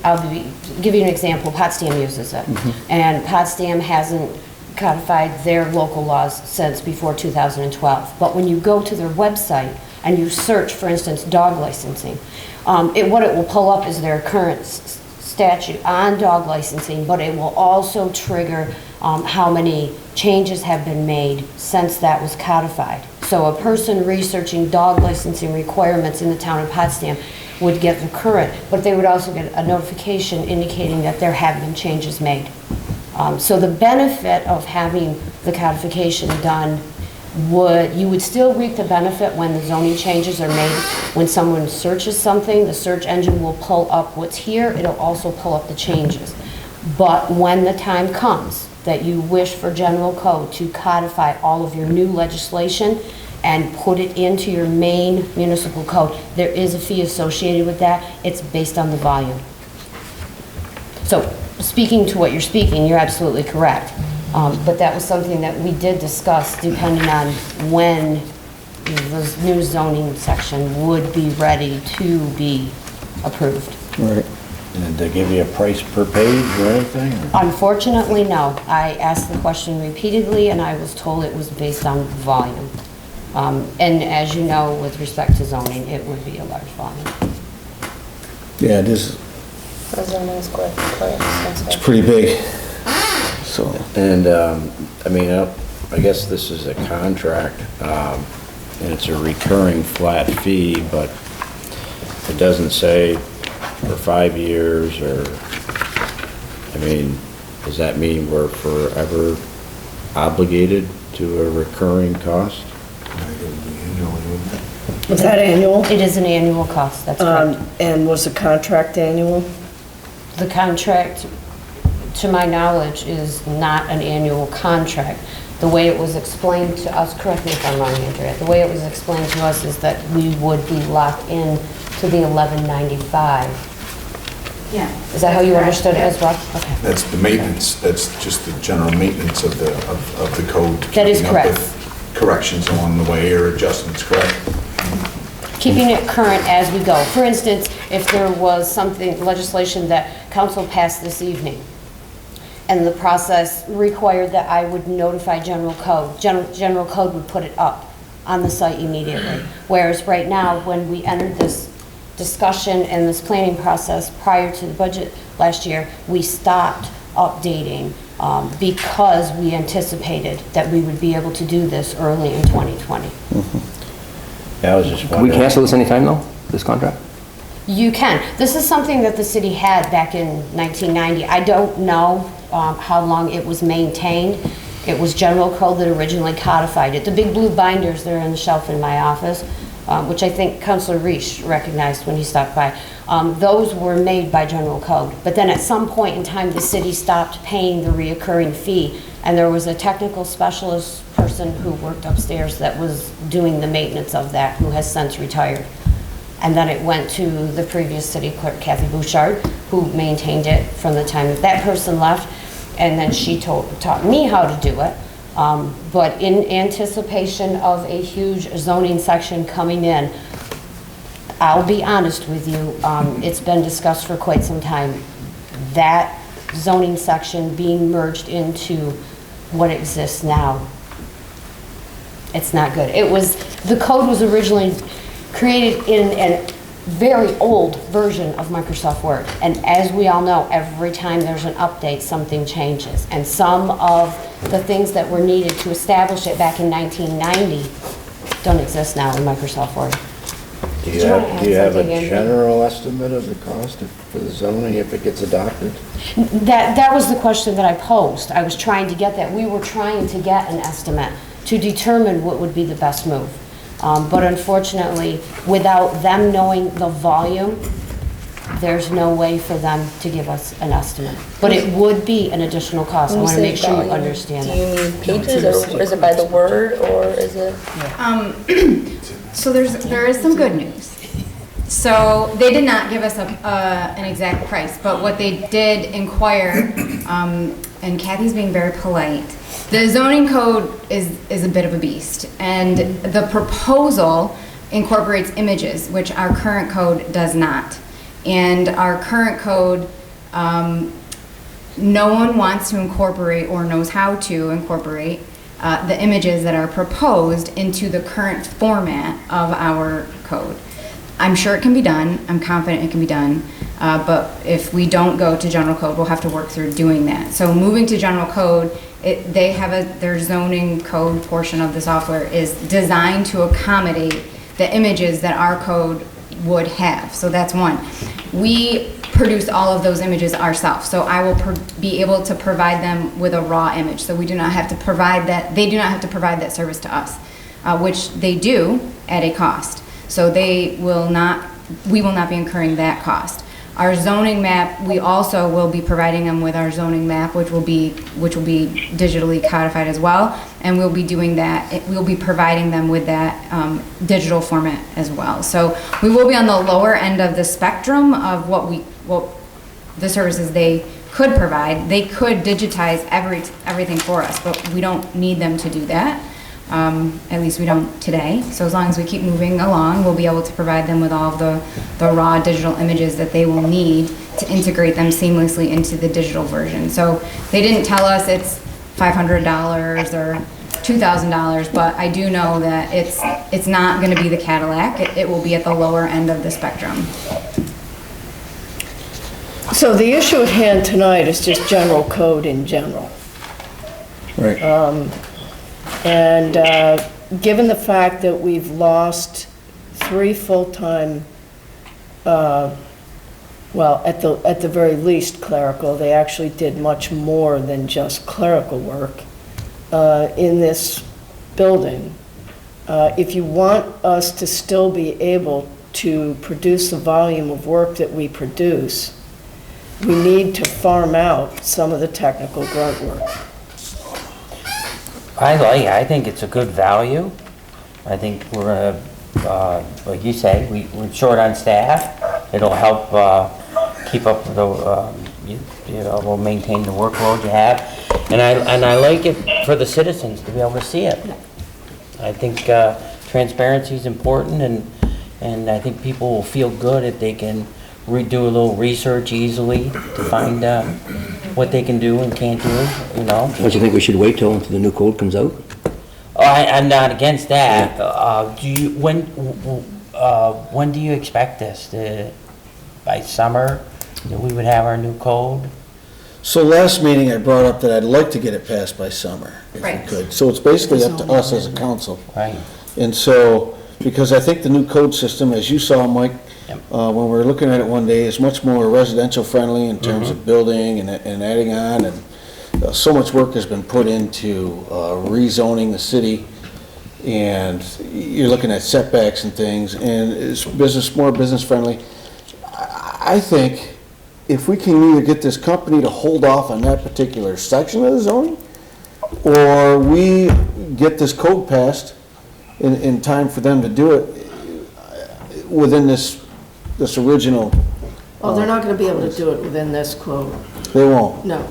give you an example, Potsdam uses it. And Potsdam hasn't codified their local laws since before 2012. But when you go to their website and you search, for instance, dog licensing, what it will pull up is their current statute on dog licensing, but it will also trigger how many changes have been made since that was codified. So a person researching dog licensing requirements in the town of Potsdam would get the current, but they would also get a notification indicating that there have been changes made. So the benefit of having the codification done you would still reap the benefit when the zoning changes are made. When someone searches something, the search engine will pull up what's here, it'll also pull up the changes. But when the time comes that you wish for general code to codify all of your new legislation and put it into your main municipal code, there is a fee associated with that. It's based on the volume. So speaking to what you're speaking, you're absolutely correct. But that was something that we did discuss depending on when the new zoning section would be ready to be approved. Right. And did they give you a price per page or anything? Unfortunately, no. I asked the question repeatedly and I was told it was based on volume. And as you know, with respect to zoning, it would be a large volume. Yeah, it is, it's pretty big, so. And, I mean, I guess this is a contract, and it's a recurring flat fee, but it doesn't say for 5 years or, I mean, does that mean we're forever obligated to a recurring cost? Was that annual? It is an annual cost, that's correct. And was the contract annual? The contract, to my knowledge, is not an annual contract. The way it was explained to us, correct me if I'm wrong, Andrea, the way it was explained to us is that we would be locked in to the $11.95. Yeah. Is that how you understood it as well? Okay. That's the maintenance, that's just the general maintenance of the code. That is keeping up correct. with corrections along the way or adjustments, correct? Keeping it current as we go. For instance, if there was something, legislation that council passed this evening, and the process required that I would notify general code, general code would put it up on the site immediately. Whereas right now, when we entered this discussion and this planning process prior to the budget last year, we stopped updating because we anticipated that we would be able to do this early in 2020. Yeah, I was just Can we wondering. cancel this anytime though, this contract? You can. This is something that the city had back in 1990. I don't know how long it was maintained. It was general code that originally codified it. The big blue binders that are on the shelf in my office, which I think Councilor Reich recognized when he stopped by, those were made by general code. But then at some point in time, the city stopped paying the reoccurring fee, and there was a technical specialist person who worked upstairs that was doing the maintenance of that, who has since retired. And then it went to the previous city clerk, Kathy Bouchard, who maintained it from the time that person left, and then she taught me how to do it. But in anticipation of a huge zoning section coming in, I'll be honest with you, it's been discussed for quite some time. That zoning section being merged into what exists now, it's not good. The code was originally created in a very old version of Microsoft Word. And as we all know, every time there's an update, something changes. And some of the things that were needed to establish it back in 1990 don't exist now in Microsoft Word. Do Did you wanna add you have a something, Andrew? general estimate of the cost for the zoning if it gets adopted? That was the question that I posed. I was trying to get that. We were trying to get an estimate to determine what would be the best move. But unfortunately, without them knowing the volume, there's no way for them to give us an estimate. But it would be an additional cost. I want to make sure you understand Do it. you need pages, or is it by the word, or is it? So there is some good news. So they did not give us an exact price, but what they did inquire, and Kathy's being very polite, The zoning code is a bit of a beast, and the proposal incorporates images, which our current code does not. And our current code, no one wants to incorporate or knows how to incorporate the images that are proposed into the current format of our code. I'm sure it can be done, I'm confident it can be done, but if we don't go to general code, we'll have to work through doing that. So moving to general code, they have their zoning code portion of the software is designed to accommodate the images that our code would have. So that's one. We produce all of those images ourselves, so I will be able to provide them with a raw image. So we do not have to provide that, they do not have to provide that service to us, which they do at a cost. So we will not be incurring that cost. Our zoning map, we also will be providing them with our zoning map, which will be digitally codified as well, and we'll be doing that. We'll be providing them with that digital format as well. So we will be on the lower end of the spectrum of what the services they could provide. They could digitize everything for us, but we don't need them to do that. At least we don't today. So as long as we keep moving along, we'll be able to provide them with all of the raw digital images that they will need to integrate them seamlessly into the digital version. So they didn't tell us it's $500 or $2,000, but I do know that it's not going to be the Cadillac. It will be at the lower end of the spectrum. So the issue at hand tonight is just general code in general. Right. And given the fact that we've lost 3 full-time, well, at the very least clerical, they actually did much more than just clerical work in this building. If you want us to still be able to produce the volume of work that we produce, we need to out some of the technical grunt work. I think it's a good value. I think we're, like you say, we're short on staff. It'll help keep up with the, we'll maintain the workload you have. And I like it for the citizens to be able to see it. I think transparency is important, and I think people will feel good if they can do a little research easily to find what they can do and can't do, Don't you think we should wait till the new code comes out? Oh, I'm not against that. When do you expect this? By summer, that we would have our new code? So last meeting, I brought up that I'd like to get it passed by summer, if we Right. could. So it's basically up to us as a council. Right. And so, because I think the new code system, as you saw, Mike, Yep. when we were looking at it one day, is much more residential friendly in terms of building and adding on, and so much work has been put into rezoning the city, and you're looking at setbacks and things, and it's more business friendly. I think if we can either get this company to hold off on that particular section of the zoning, or we get this code passed in time for them to do it within this original. Oh, they're not going to be able to do it within this code. They won't. No.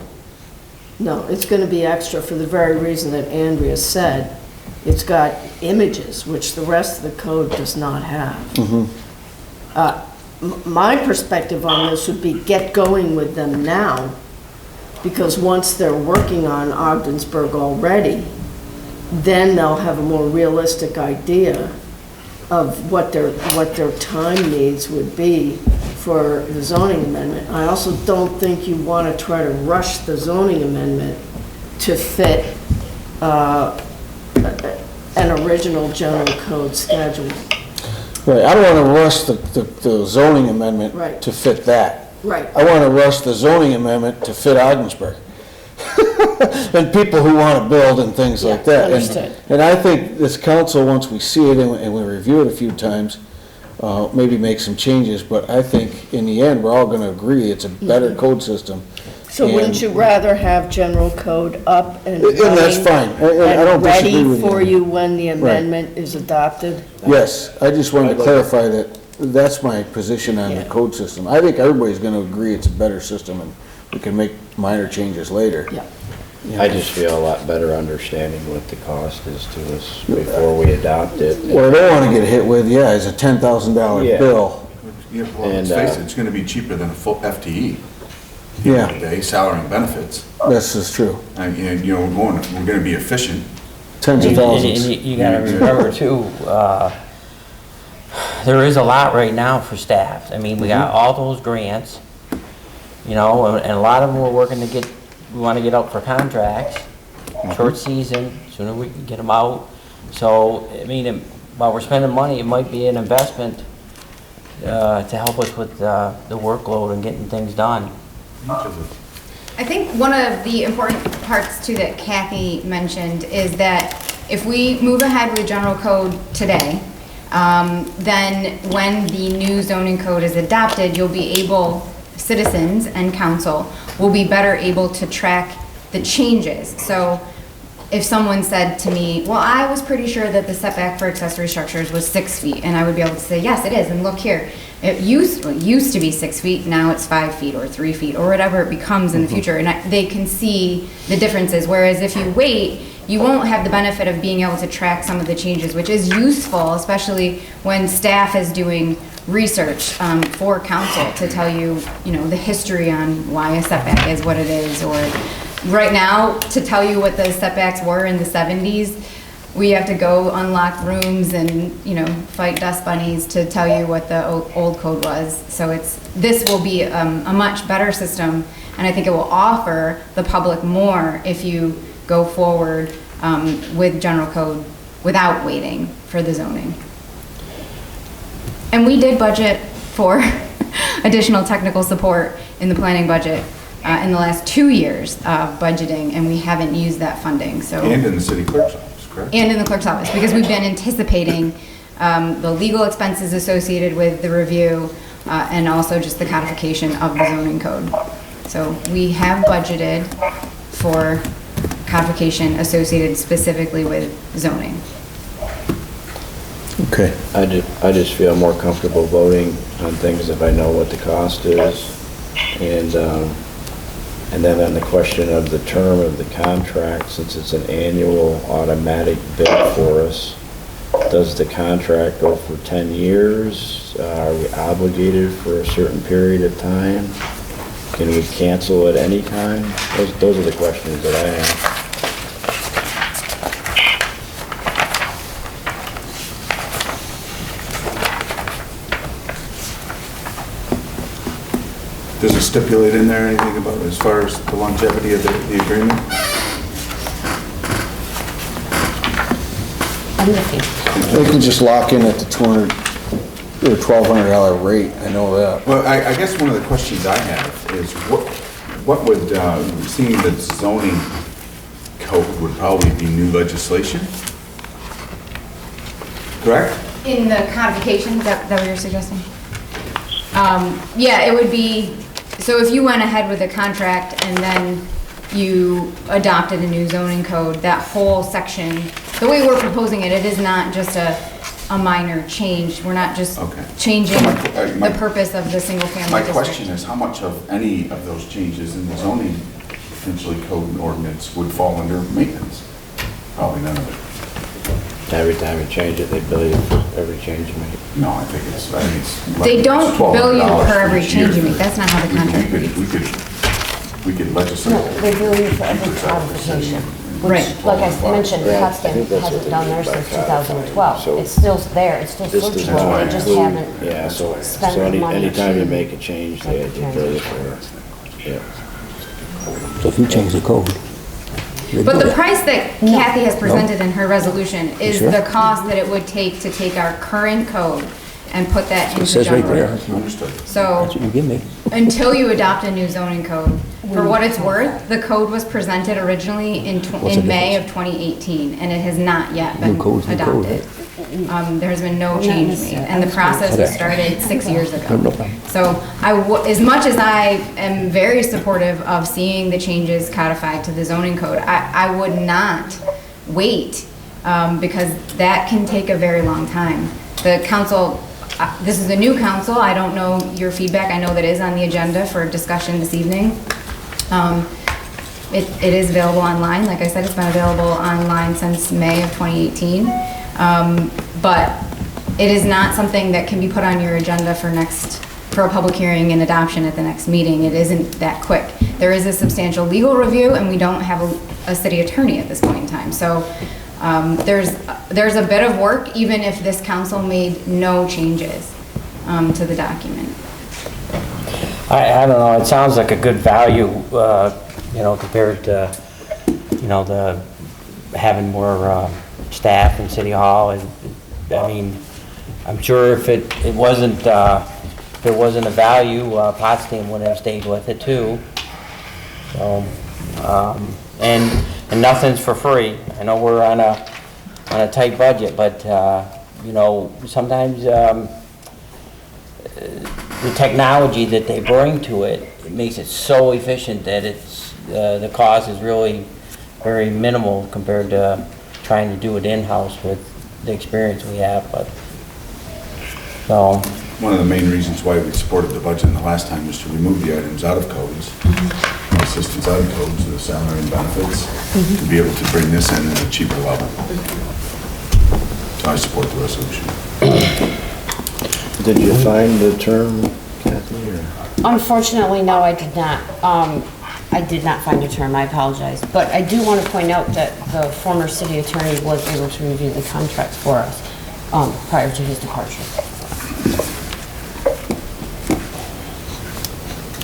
No, it's going to be extra for the very reason that Andrea said. It's got images, which the rest of the code does not have. My perspective on this would be get going with them now, because once they're working on Ogdensburg already, then they'll have a more realistic idea of what their time needs would be for the zoning amendment. I also don't think you want to try to rush the zoning amendment to fit an original general code schedule. Right, I don't want to rush the zoning amendment Right. to fit that. Right. I want to rush the zoning amendment to fit Ogdensburg. And people who want to build and things like that. Understood. And I think this council, once we see it and we review it a few times, maybe make some changes, but I think in the end, we're all going to agree it's a better code system. So wouldn't And- you rather have general code up and And that's fine. I don't and disagree ready with you. for you when the amendment is adopted? Yes, I just wanted to clarify that that's my position on the code system. I think everybody's going to agree it's a better system and we can make minor changes later. Yeah. I just feel a lot better understanding what the cost is to us before we adopt it. What I don't wanna get hit with, is a $10,000 Yeah. bill. Yeah, well, let's And, face it, it's gonna be cheaper than a full FTE. Yeah. Day, salary and benefits. This is true. And, you know, we're gonna be efficient. Tens of And thousands. you gotta remember too, there is a lot right now for staff. I mean, we got all those grants, you know, and a lot of them we're working to get, we wanna get out for contracts, short season, sooner we can get them out. So, I mean, while we're spending money, it might be an investment to help us with the workload and getting things done. I think one of the important parts too that Kathy mentioned is that if we move ahead with general code today, then when the new zoning code is adopted, you'll be able, citizens and council will be better able to track the changes. So if someone said to me, well, I was pretty sure that the setback for accessory structures was 6 feet, and I would be able to say, yes, it is, and look here. It used to be 6 feet, now it's 5 feet or 3 feet, or whatever it becomes in the future, and they can see the differences, whereas if you wait, you won't have the benefit of being able to track some of the changes, which is useful, especially when staff is doing research for council to tell you, you know, the history on why a setback is what it is, or right now, to tell you what the setbacks were in the 70s, we have to go unlock rooms and, you know, fight dust bunnies to tell you what the old code was. So this will be a much better system, and I think it will offer the public more if you go forward with general code without waiting for the zoning. And we did budget for additional technical support in the planning budget in the last 2 years of budgeting, and we haven't used that funding, so. And in the city clerk's office, correct? And in the clerk's office, because we've been anticipating the legal expenses associated with the review and also just the codification of the zoning code. So we have budgeted for codification associated specifically with zoning. Okay. I just feel more comfortable voting on things if I know what the cost is. And then on the question of the term of the contract, since it's an annual automatic bill for us, does the contract go for 10 years? Are we obligated for a certain period of time? Can we cancel at any time? Those are the questions that I have. Does it stipulate in there anything about, as far as the longevity of the agreement? They can just lock in at the $200 or $1,200 rate, I know that. Well, I guess one of the questions I have is what would, seeing that zoning code would probably be new legislation? Correct? In the codification, is that what you're suggesting? Yeah, it would be, so if you went ahead with a contract and then you adopted a new zoning code, that whole section, the way we're proposing it, it is not just a minor change. We're not just changing the purpose of the single family My district. question is, how much of any of those changes in the zoning, potentially code and ordinance, would fall under maintenance? Probably none of it. Every time you change it, they bill you for every change you make. No, I think it's They don't bill you $1,200 per every each change you year. make. That's not how the contract reads. We could legislate. No, they bill you for every codification. Right. Like I mentioned, Tuscan hasn't done theirs since 2012. It's still there, it's still This does searchable, not they just include- haven't Yeah, so spent the money anytime you to make a change, they make the bill you for it. Yeah. So if you change the code. But the price that Kathy has presented in her resolution is Sure. the cost that it would take to take our current code and put that It into says right general. there. Understood. So That's what you give me. until you adopt a new zoning code, for what it's worth, the code was presented originally in What's the May of difference? 2018, and it has not yet been New code's new code, adopted. There has been no change made, and the process was started 6 years No ago. problem. So as much as I am very supportive of seeing the changes codified to the zoning code, I would not wait, because that can take a very long time. The council, this is a new council, I don't know your feedback, I know that is on the agenda for discussion this evening. It is available online. Like I said, it's been available online since May of 2018. But it is not something that can be put on your agenda for a public hearing and adoption at the next meeting. It isn't that quick. There is a substantial legal review, and we don't have a city attorney at this point in time. So there's a bit of work, even if this council made no changes to the document. I don't know, it sounds like a good value, compared to, the having more staff in City Hall. And I mean, I'm sure if it wasn't a value, Potsdam would have stayed with it too. So, and nothing's for free. I know we're on a tight budget, but, sometimes, the technology that they bring to it makes it so efficient that the cost is really very minimal compared to trying to do it in-house with the experience we have, but, so. One of the main reasons why we supported the budget the last time was to remove the items out of codes, assistance out of codes, the salary and benefits, to be able to bring this in at a cheaper level. So I support the resolution. Did you find the term, Kathy, or? Unfortunately, no, I did not. I did not find a term, I apologize. But I do want to point out that the former city attorney was able to review the contracts for us prior to his departure.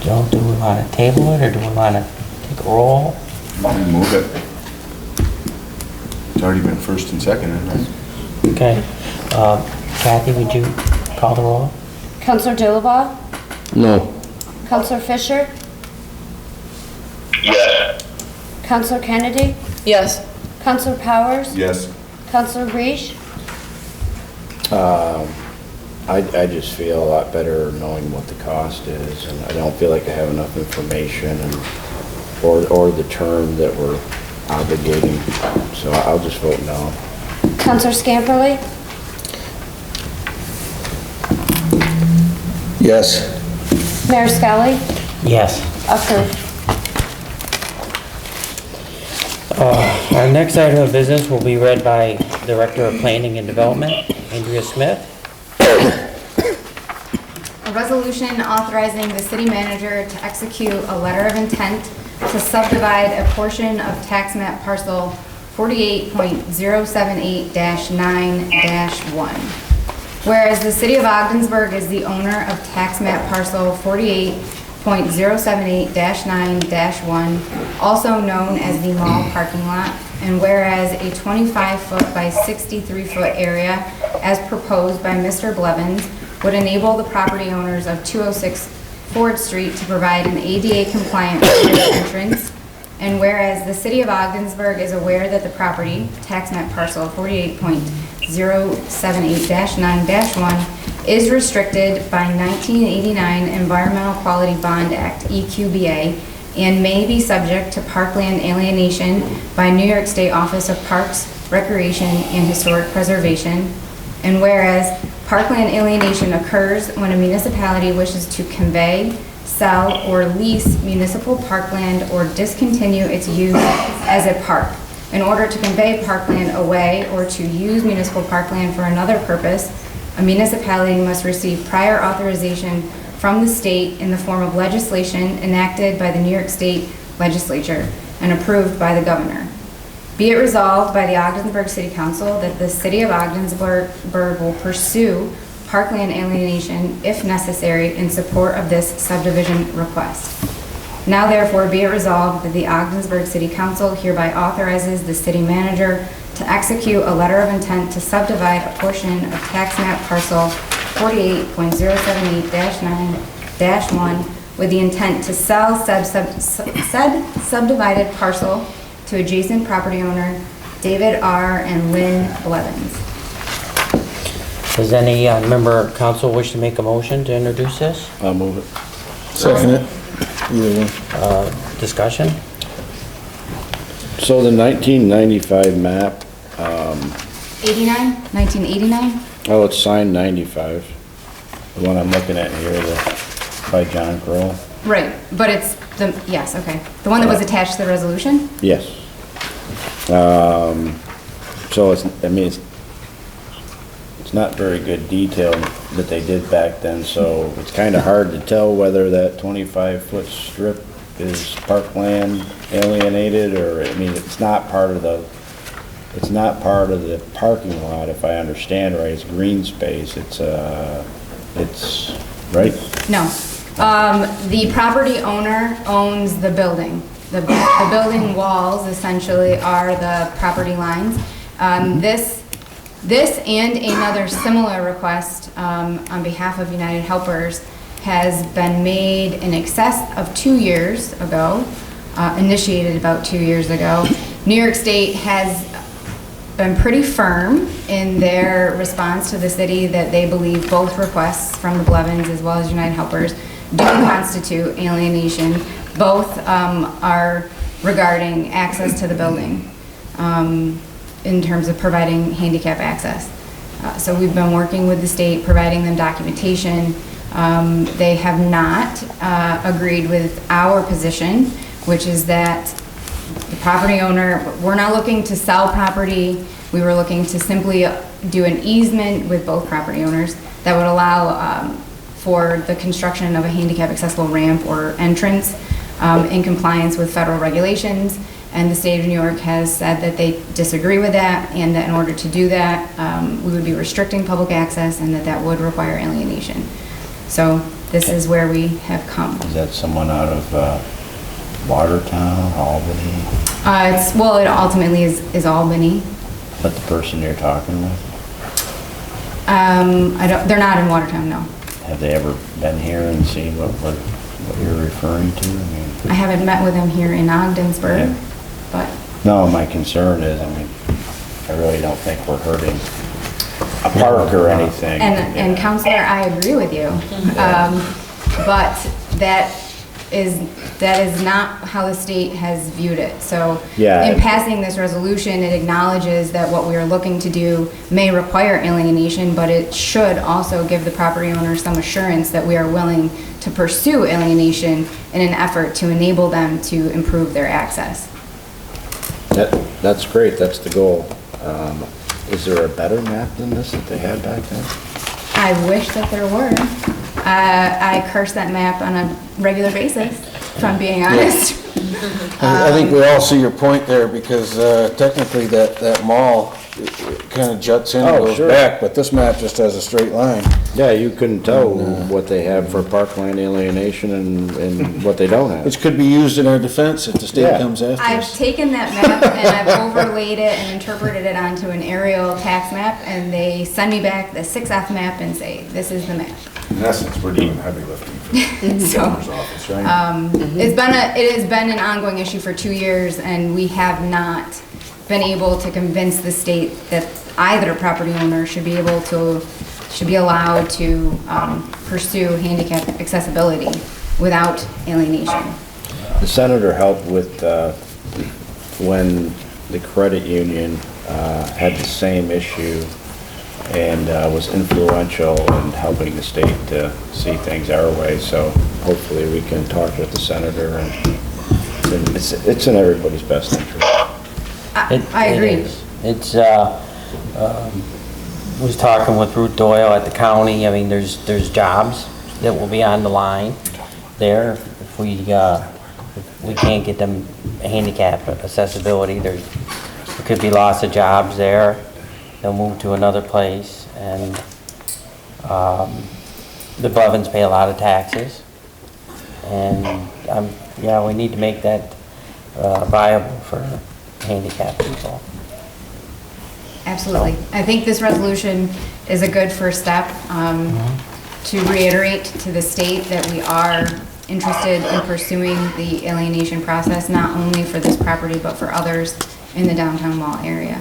Joe, do we want to table it, or do we want to take a roll? Move it. It's already been first and seconded, right? Okay. Kathy, would you call the roll? Counselor Dilaba? No. Counselor Fisher? Yes. Counselor Kennedy? Yes. Counselor Powers? Yes. Counselor Reish? I just feel a lot better knowing what the cost is, and I don't feel like I have enough information or the term that we're obligating, so I'll just vote no. Counselor Scamperly? Yes. Mayor Skelly? Yes. Approved. Our next item of business will be read by Director of Planning and Development, Andrea Smith. A resolution authorizing the city manager to execute a letter of intent to subdivide a portion of tax map parcel 48.078-9-1. Whereas the city of Ogdensburg is the owner of tax map parcel 48.078-9-1, also known as the mall parking lot, and whereas a 25-foot by 63-foot area, as proposed by Mr. Blevins, would enable the property owners of 206 Ford Street to provide an ADA-compliant entrance, and whereas the city of Ogdensburg is aware that the property, tax map parcel 48.078-9-1, is restricted by 1989 Environmental Quality Bond Act, EQBA, and may be subject to parkland alienation by New York State Office of Parks, Recreation, and Historic Preservation. And whereas parkland alienation occurs when a municipality wishes to convey, sell, or lease municipal parkland or discontinue its use as a park. In order to convey parkland away or to use municipal parkland for another purpose, a municipality must receive prior authorization from the state in the form of legislation enacted by the New York State Legislature and approved by the governor. Be it resolved by the Ogdensburg City Council that the city of Ogdensburg will pursue parkland alienation if necessary in support of this subdivision request. Now therefore be it resolved that the Ogdensburg City Council hereby authorizes the city manager to execute a letter of intent to subdivide a portion of tax map parcel 48.078-9-1 with the intent to sell said subdivided parcel to adjacent property owner David R. and Lynn Blevins. Does any member of council wish to make a motion to introduce this? I'll move it. Second it. Either one. Discussion? So the 1995 map, 1989? oh, it's signed 95. The one I'm looking at here, by John Crow. Right, but it's Yes, okay. The one that was attached to the resolution? Yes. So it's, I mean, it's not very good detail that they did back then, so it's kind of hard to tell whether that 25-foot strip is parkland alienated, or, I mean, it's not part of the parking lot, if I understand right. It's green space. It's right? No. The property owner owns the building. The building walls essentially are the property lines. This and another similar request on behalf of United Helpers has been made in excess of 2 years ago, initiated about 2 years ago. New York State has been pretty firm in their response to the city that they believe both requests from the Blevins as well as United Helpers do constitute alienation. Both are regarding access to the building in terms of providing handicap access. So we've been working with the state, providing them documentation. They have not agreed with our position, which is that the property owner, we're not looking to sell property. We were looking to simply do an easement with both property owners that would allow for the construction of a handicap accessible ramp or entrance in compliance with federal regulations. And the state of New York has said that they disagree with that, and that in order to do that, we would be restricting public access, and that would require alienation. So this is where we have come. Is that someone out of Watertown, Albany? Well, it ultimately is Albany. But the person you're talking with? They're not in Watertown, no. Have they ever been here and seen what you're referring to? I haven't met with them here in Ogdensburg, Yeah. but. No, my concern is, I really don't think we're hurting a park or anything. And Counselor, I agree with you. But that is not how the state has viewed it. So Yeah. in passing this resolution, it acknowledges that what we are looking to do may require alienation, but it should also give the property owner some assurance that we are willing to pursue alienation in an effort to enable them to improve their access. That's great, that's the goal. Is there a better map than this that they had back then? I wish that there were. I curse that map on a regular basis, if I'm being honest. I think we all see your point there, because technically that mall kind of juts in and Oh, goes sure. back, but this map just has a straight line. Yeah, you couldn't tell what they have for parkland alienation and what they don't have. Which could be used in our defense if the state Yeah. comes after I've us. taken that map and I've overlaid it and interpreted it onto an aerial tax map, and they send me back the 6F map and say, this is the map. In essence, we're doing heavy lifting for the So, governor's office, right? it has been an ongoing issue for 2 years, and we have not been able to convince the state that either property owner should be allowed to pursue handicap accessibility without alienation. The senator helped with, when the credit union had the same issue, and was influential in helping the state to see things our way, so hopefully we can talk with the senator, and it's in everybody's best interest. I agree. It is. It's, was talking with Ruth Doyle at the county. There's jobs that will be on the line there. If we can't get them handicap accessibility, there could be lots of jobs there. They'll move to another place, and the Blevins pay a lot of taxes. And, we need to make that viable for handicapped people. Absolutely. I think this resolution is a good first step to reiterate to the state that we are interested in pursuing the alienation process, not only for this property, but for others in the downtown mall area.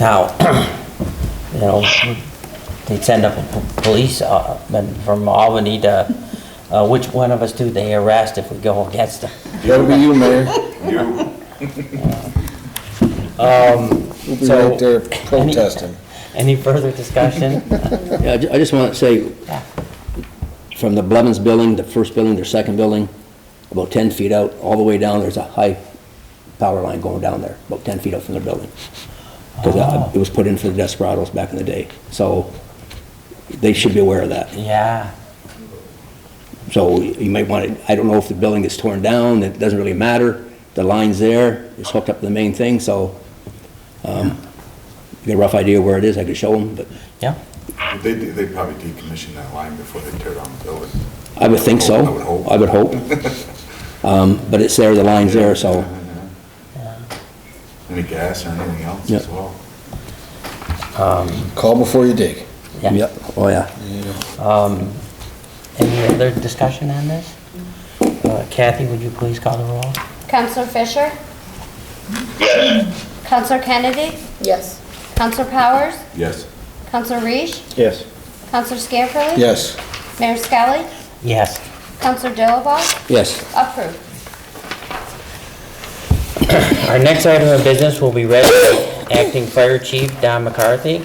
Now, they'd send up a police from Albany to, which one of us do they arrest if we go against them? That'll be you, Mayor. We'll be right there protesting. Any further discussion? Yeah, I just want to say, from the Blevins building, the first building, their second building, about 10 feet out, all the way down, there's a high power line going down there, about 10 feet out from the building. Because it was put in for the Desperados back in the day. So they should be aware of that. Yeah. So you might want to, I don't know if the building is torn down, it doesn't really matter. The line's there, it's hooked up to the main thing, so you get a rough idea where it is, I could show them, but Yeah. They probably decommission that line before they tear down the building. I would think so. I would hope. But it's there, the line's there, so. Any gas or anything else Yeah. as well? Call before you dig. Yeah. Yep, oh yeah. Any other discussion on this? Kathy, would you please call the roll? Counselor Fisher? Yes. Counselor Kennedy? Yes. Counselor Powers? Yes. Counselor Reish? Yes. Counselor Scamperly? Yes. Mayor Skelly? Yes. Counselor Dilaba? Yes. Approved. Our next item of business will be read by Acting Fire Chief Don McCarthy.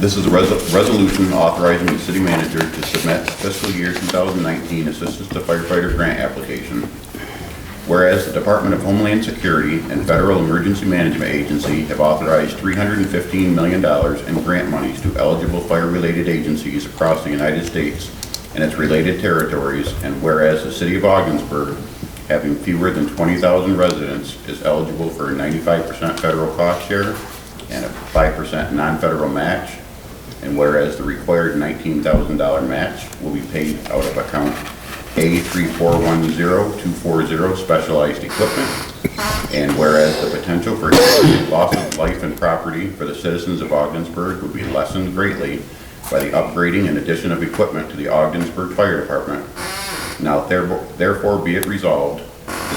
This is a resolution authorizing the city manager to submit fiscal year 2019 Assistance to Firefighters Grant application. Whereas the Department of Homeland Security and Federal Emergency Management Agency have authorized $315 million in grant monies to eligible fire-related agencies across the United States and its related territories, and whereas the city of Ogdensburg, having fewer than 20,000 residents, is eligible for a 95% federal cost share and a 5% non-federal match, and whereas the required $19,000 match will be paid out of account A3410240 specialized equipment, and whereas the potential for loss of life and property for the citizens of Ogdensburg would be lessened greatly by the upgrading and addition of equipment to the Ogdensburg Fire Department. Now therefore be it resolved,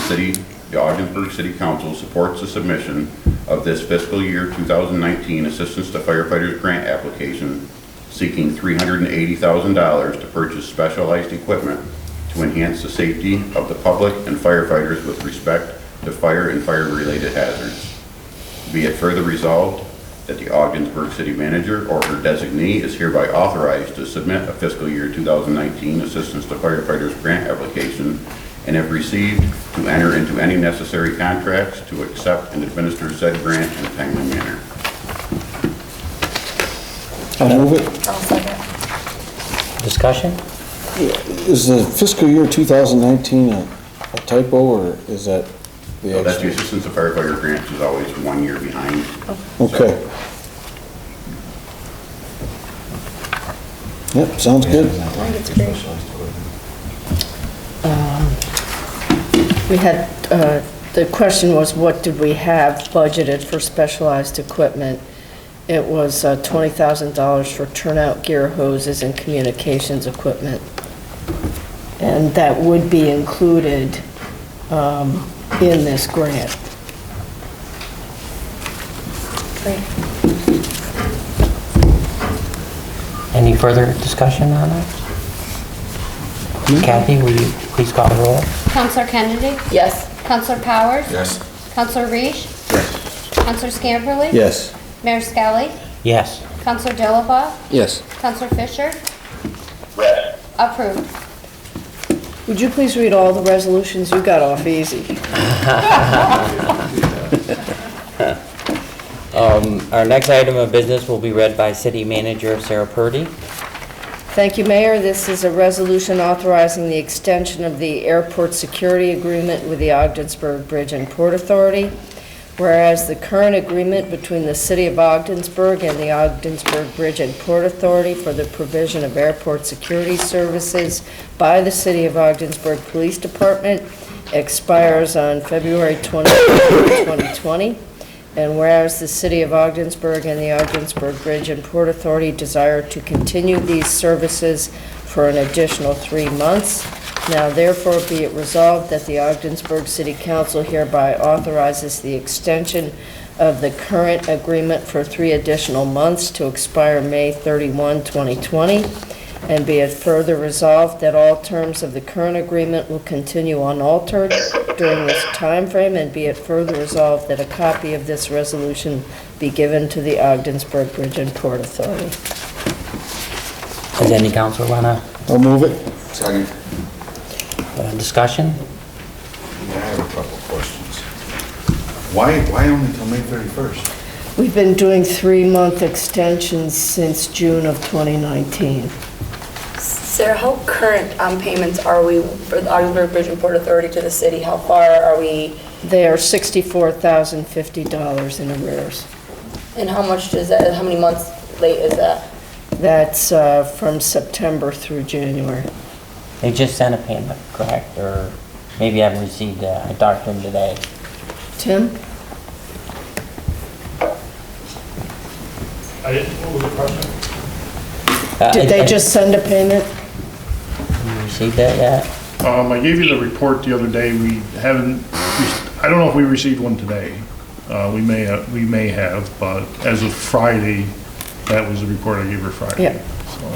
the Ogdensburg City Council supports the submission of this fiscal year 2019 Assistance to Firefighters Grant application seeking $380,000 to purchase specialized equipment to enhance the safety of the public and firefighters with respect to fire and fire-related hazards. Be it further resolved that the Ogdensburg City Manager or her designee is hereby authorized to submit a fiscal year 2019 Assistance to Firefighters Grant application, and if received, to enter into any necessary contracts to accept and administer said grant in a timely manner. I'll move it. I'll second. Discussion? Is the fiscal year 2019 a typo, or is that the That's the actual? Assistance to Firefighter Grant, which is always 1 year behind. Okay. Yep, sounds good. We had, the question was, what did we have budgeted for specialized equipment? It was $20,000 for turnout gear, hoses, and communications equipment. And that would be included in this grant. Any further discussion on it? Kathy, will you please call the roll? Counselor Kennedy? Yes. Counselor Powers? Yes. Counselor Reish? Counselor Scamperly? Yes. Mayor Skelly? Yes. Counselor Dilaba? Yes. Counselor Fisher? Yes. Approved. Would you please read all the resolutions? You got off easy. Our next item of business will be read by City Manager Sarah Purdy. Thank you, Mayor. This is a resolution authorizing the extension of the airport security agreement with the Ogdensburg Bridge and Port Authority. Whereas the current agreement between the City of Ogdensburg and the Ogdensburg Bridge and Port Authority for the provision of airport security services by the City of Ogdensburg Police Department expires on February 20, 2020. And whereas the City of Ogdensburg and the Ogdensburg Bridge and Port Authority desire to continue these services for an additional 3 months, now therefore be it resolved that the Ogdensburg City Council hereby authorizes the extension of the current agreement for 3 additional months to expire May 31, 2020, and be it further resolved that all terms of the current agreement will continue unaltered work during this time frame, and be it further resolved that a copy of this resolution be given to the Ogdensburg Bridge and Port Authority. Does any council wanna, I'll move it. Second. discussion? Yeah, I have a couple of questions. Why only till May 31st? We've been doing 3-month extensions since June of 2019. Sarah, how current on payments are we for the Augsburg Bridge and Port Authority to the city? How far are we, They are $64,050 in arrears. and how much does that, how many months late is that? That's from September through January. They just sent a payment, correct? Or maybe I haven't received that. I talked to them today. Tim? What was the question? Did they just send a payment? You received that yet? I gave you the report the other day. We haven't, I don't know if we received one today. We may have, but as of Friday, that was the report I gave her Friday. Yeah.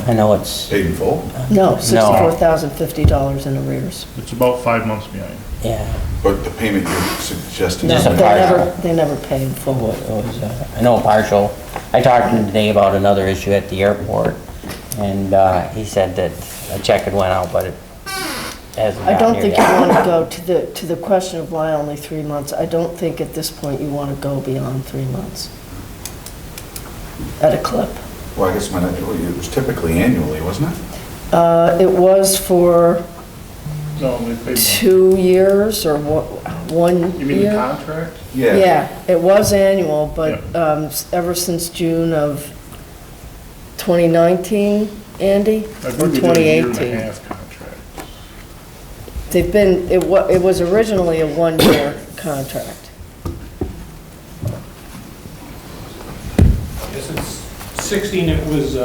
I know it's, Paid in full? No, $64,050 in arrears. It's about 5 months behind. yeah. But the payment you're suggesting? Just a They never pay in full. It was, I know partial. I talked to him today about another issue at the airport, and he said that a check had went out, but it hasn't I don't gotten think here you yet. want to go to the question of why only 3 months. I don't think at this point you want to go beyond 3 months at a clip. Well, I guess it was typically annually, wasn't it? It was for No, they paid 2 years or 1 year? You mean the contract? Yeah, it was annual, but ever since June of 2019, Andy, I or believe we did a year and a 2018? half contract. They've been, it was originally a 1-year contract. Yes, it's 16, it was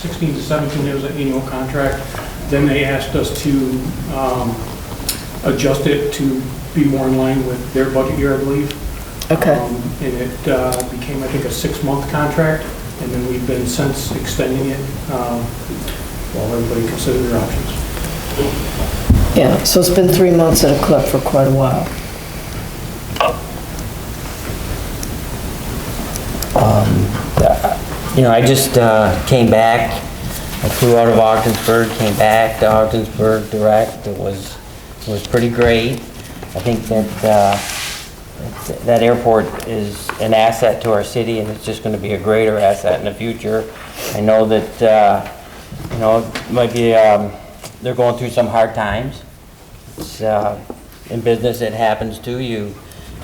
16 to 17, it was an annual contract. Then they asked us to adjust it to be more in line with their budget year, I believe. Okay. And it became, I think, a 6-month contract, and then we've been since extending it while everybody considers their options. Yeah, so it's been 3 months at a clip for quite a while. I just came back. I flew out of Ogdensburg, came back to Ogdensburg direct. It was pretty great. I think that that airport is an asset to our city, and it's just going to be a greater asset in the future. I know that it might be they're going through some hard times. It's in business it happens too. You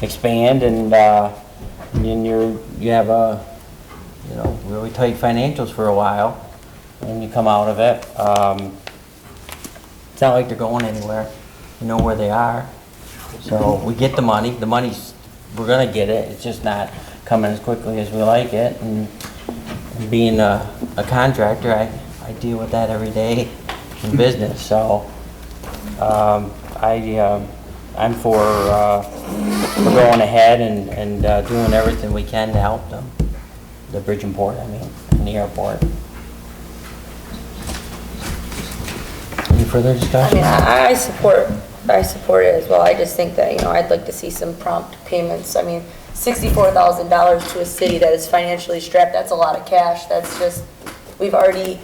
expand and then you have a really tight financials for a while, and you come out of it. It's not like they're going anywhere. You know where they are. So we get the money. The money's, we're gonna get it. It's just not coming as quickly as we like it. And being a contractor, I deal with that every day in business. So I'm for going ahead and doing everything we can to help them. The bridge and port, and the airport. Any further discussion? I support it as well. I just think that, I'd like to see some prompt payments. $64,000 to a city that is financially strapped, that's a lot of cash. That's just, we've already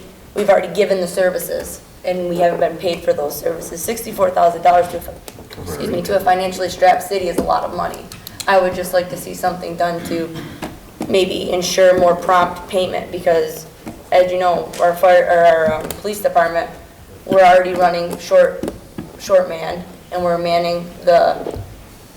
given the services, and we haven't been paid for those services. $64,000 to a financially strapped city is a lot of money. I would just like to see something done to maybe ensure more prompt payment, because as you know, our police department, we're already running short man, and we're manning the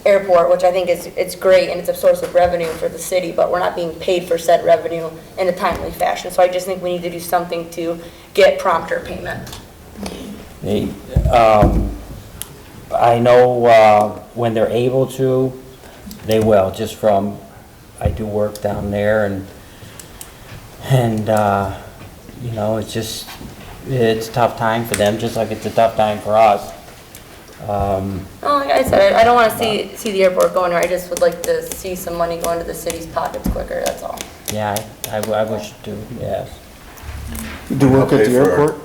airport, which I think it's great and it's a source of revenue for the city, but we're not being paid for said revenue in a timely fashion. So I just think we need to do something to get prompter payment. I know when they're able to, they will, just from, I do work down there, and it's a tough time for them, just like it's a tough time for us. Like I said, I don't want to see the airport going there. I just would like to see some money go into the city's pockets quicker, that's all. Yeah, I wish to, yes. You do work at the airport?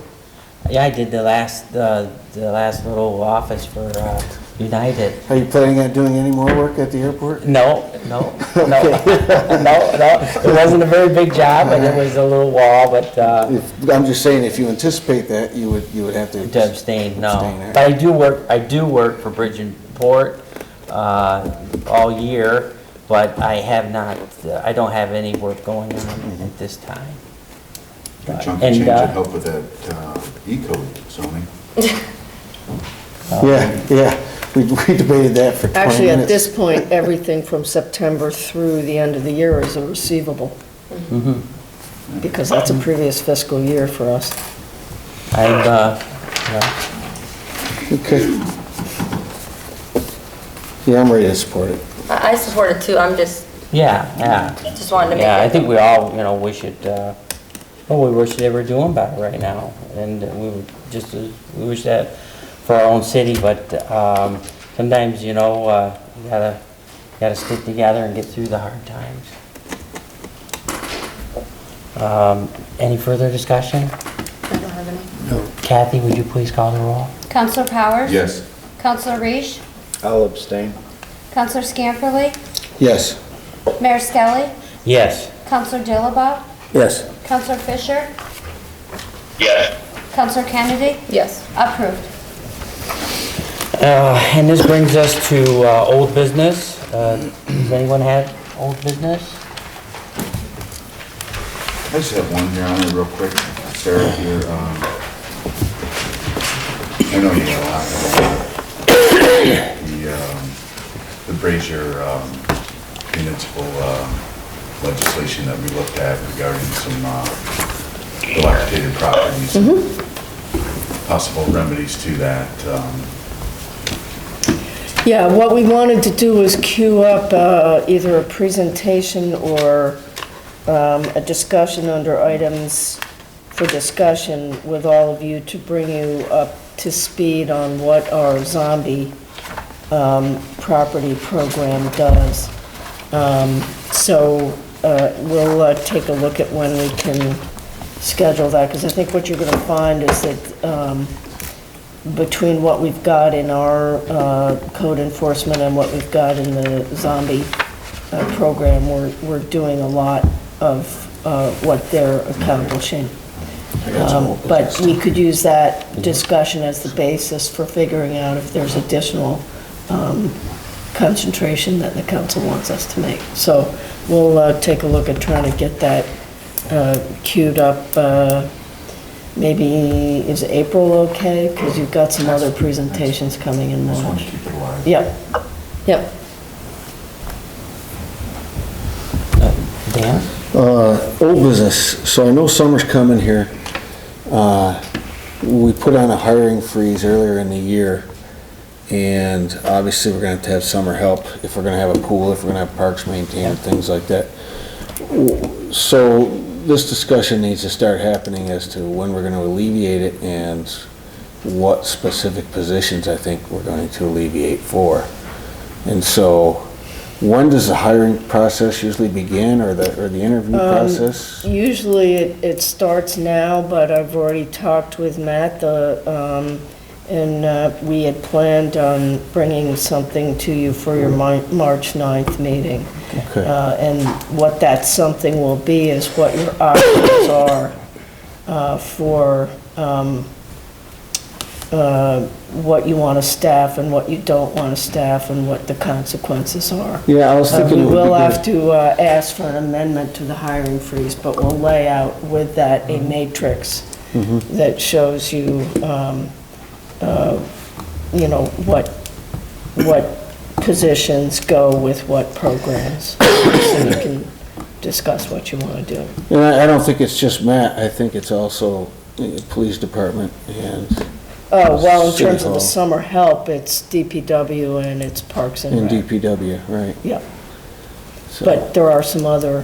Yeah, I did the last little office for United. Are you planning on doing any more work at the airport? No. No. It wasn't a very big job, and it was a little wall, but, I'm just saying, if you anticipate that, you would have to. to abstain, no. Abstain, But I do work for Bridgeport, all year, but I have not, I don't have any work going on at this time. A chunk And, of change would help with that E-code zoning. Yeah, we debated that for 20 minutes. Actually, at this point, everything from September through the end of the year is a receivable, because that's a previous fiscal year for us. Okay. Yeah, I'm ready to support it. I support it too, I'm just Just wanted to make Yeah, I it. think we all, wish it, we wish they were doing better right now, and we wish that for our own city, but, sometimes, you gotta stick together and get through the hard times. Any further discussion? I don't have any. Kathy, would you please call the roll? Counselor Powers? Yes. Counselor Reish? I'll abstain. Counselor Scamperly? Yes. Mayor Skelly? Yes. Counselor Dilaba? Yes. Counselor Fisher? Yes. Counselor Kennedy? Yes. Approved. And this brings us to old business. Does anyone have old business? I just have one, Your Honor, real quick. Sarah here, I know you know a lot about the Brazier municipal legislation that we looked at regarding some dilapidated properties, possible remedies to that. Yeah, what we wanted to do was queue up either a presentation or a discussion under items for discussion with all of you to bring you up to speed on what our zombie property program does. So we'll take a look at when we can schedule that, because I think what you're going to find is that between what we've got in our code enforcement and what we've got in the zombie program, we're doing a lot of what they're accomplishing. But we could use that discussion as the basis for figuring out if there's additional concentration that the council wants us to make. So we'll take a look at trying to get that queued up. Maybe, is April okay? Because you've got some other presentations coming in Just want March. to keep it alive. Yep. Dan? Old business, so I know summer's coming here. We put on a hiring freeze earlier in the year, and obviously we're gonna have summer help if we're gonna have a pool, if we're gonna have parks maintained, things like that. So this discussion needs to start happening as to when we're gonna alleviate it and what specific positions I think we're going to alleviate for. And so, when does the hiring process usually begin, or the interview process? Usually it starts now, but I've already talked with Matt, and we had planned on bringing something to you for your March 9th meeting. Okay. And what that something will be is what your options are for what you want to staff and what you don't want to staff and what the consequences are. Yeah, I was thinking We it would be will good. have to ask for an amendment to the hiring freeze, but we'll lay out with that a matrix that shows you, what positions go with what programs, so you can discuss what you want to do. And I don't think it's just Matt, I think it's also the police department and Oh, well, in City terms of Hall. the summer help, it's DPW and it's Parks and Rec. DPW, right? Yeah, So- but there are some other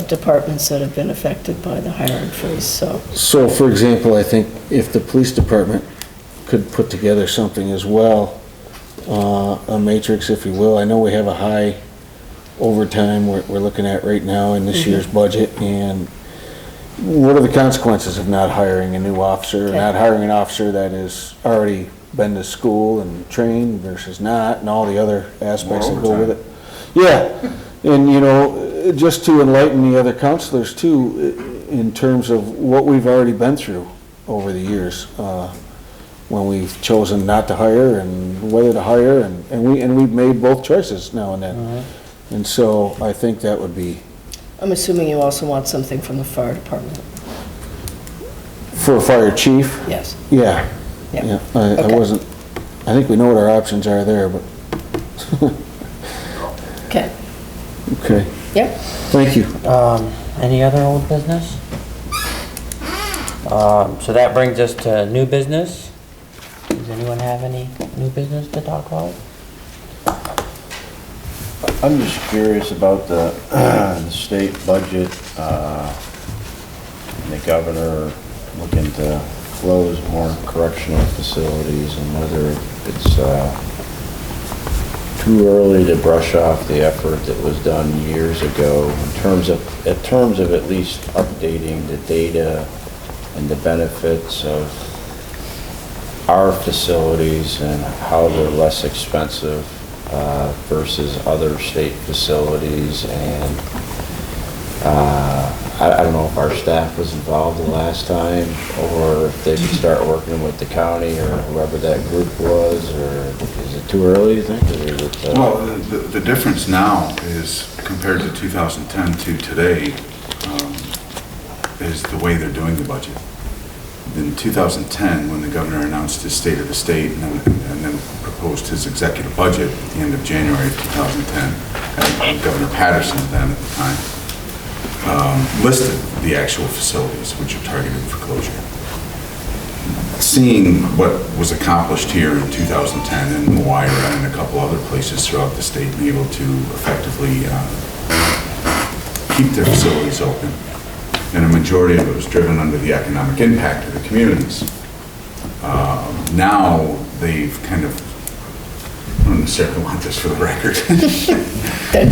departments that have been affected by the hiring freeze, so. So, for example, I think if the police department could put together something as well, a matrix, if you will. I know we have a high overtime we're looking at right now in this year's budget, and what are the consequences of not hiring a new officer, or not hiring an officer that is already been to school and trained versus not, and all the other aspects More that go with overtime. it. Yeah, and you know, just to enlighten the other counselors too, in terms of what we've already been through over the years, when we've chosen not to hire and whether to hire, and we've made both choices now and then. And so I think that would be, I'm assuming you also want something from the fire department? for a fire chief, Yes. yeah. Yeah. Yeah, I Okay. wasn't, I think we know what our options are there, but, Okay, okay, yep. thank you. Any other old business? So that brings us to new business. Does anyone have any new business to talk about? I'm just curious about the the state budget, and the governor looking to close more correctional facilities, and whether it's too early to brush off the effort that was done years ago in terms of at least updating the data and the benefits of our facilities and how they're less expensive versus other state facilities. And I don't know if our staff was involved the last time, or if they could start working with the county or whoever that group was, or is it too early, you think? Or is it, Well, the difference now is, compared to 2010 to today, is the way they're doing the budget. In 2010, when the governor announced his state of the state and then proposed his executive budget at the end of January of 2010, and Governor Patterson then at the time, listed the actual facilities which are targeted for closure. Seeing what was accomplished here in 2010 in Moira and a couple other places throughout the state, being able to effectively keep their facilities open, and a majority of it was driven under the economic impact of the communities. Now they've kind of, I don't necessarily want this for the record.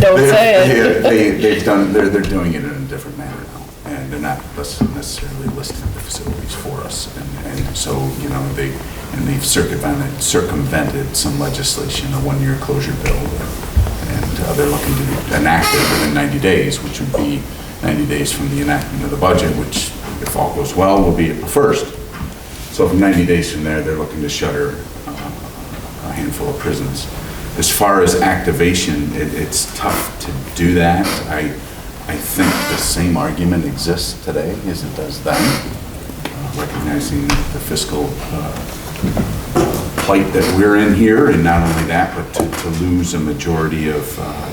Don't say it. They're doing it in a different manner now, and they're not necessarily listing the facilities for us. And so, you know, they've circumvented some legislation, a one-year closure bill, and they're looking to enact it within 90 days, which would be 90 days from the enactment of the budget, which, if all goes well, will be April 1st. So from 90 days from there, they're looking to shutter a handful of prisons. As far as activation, it's tough to do that. I think the same argument exists today as it does then, recognizing the fiscal plight that we're in here, and not only that, but to lose a majority of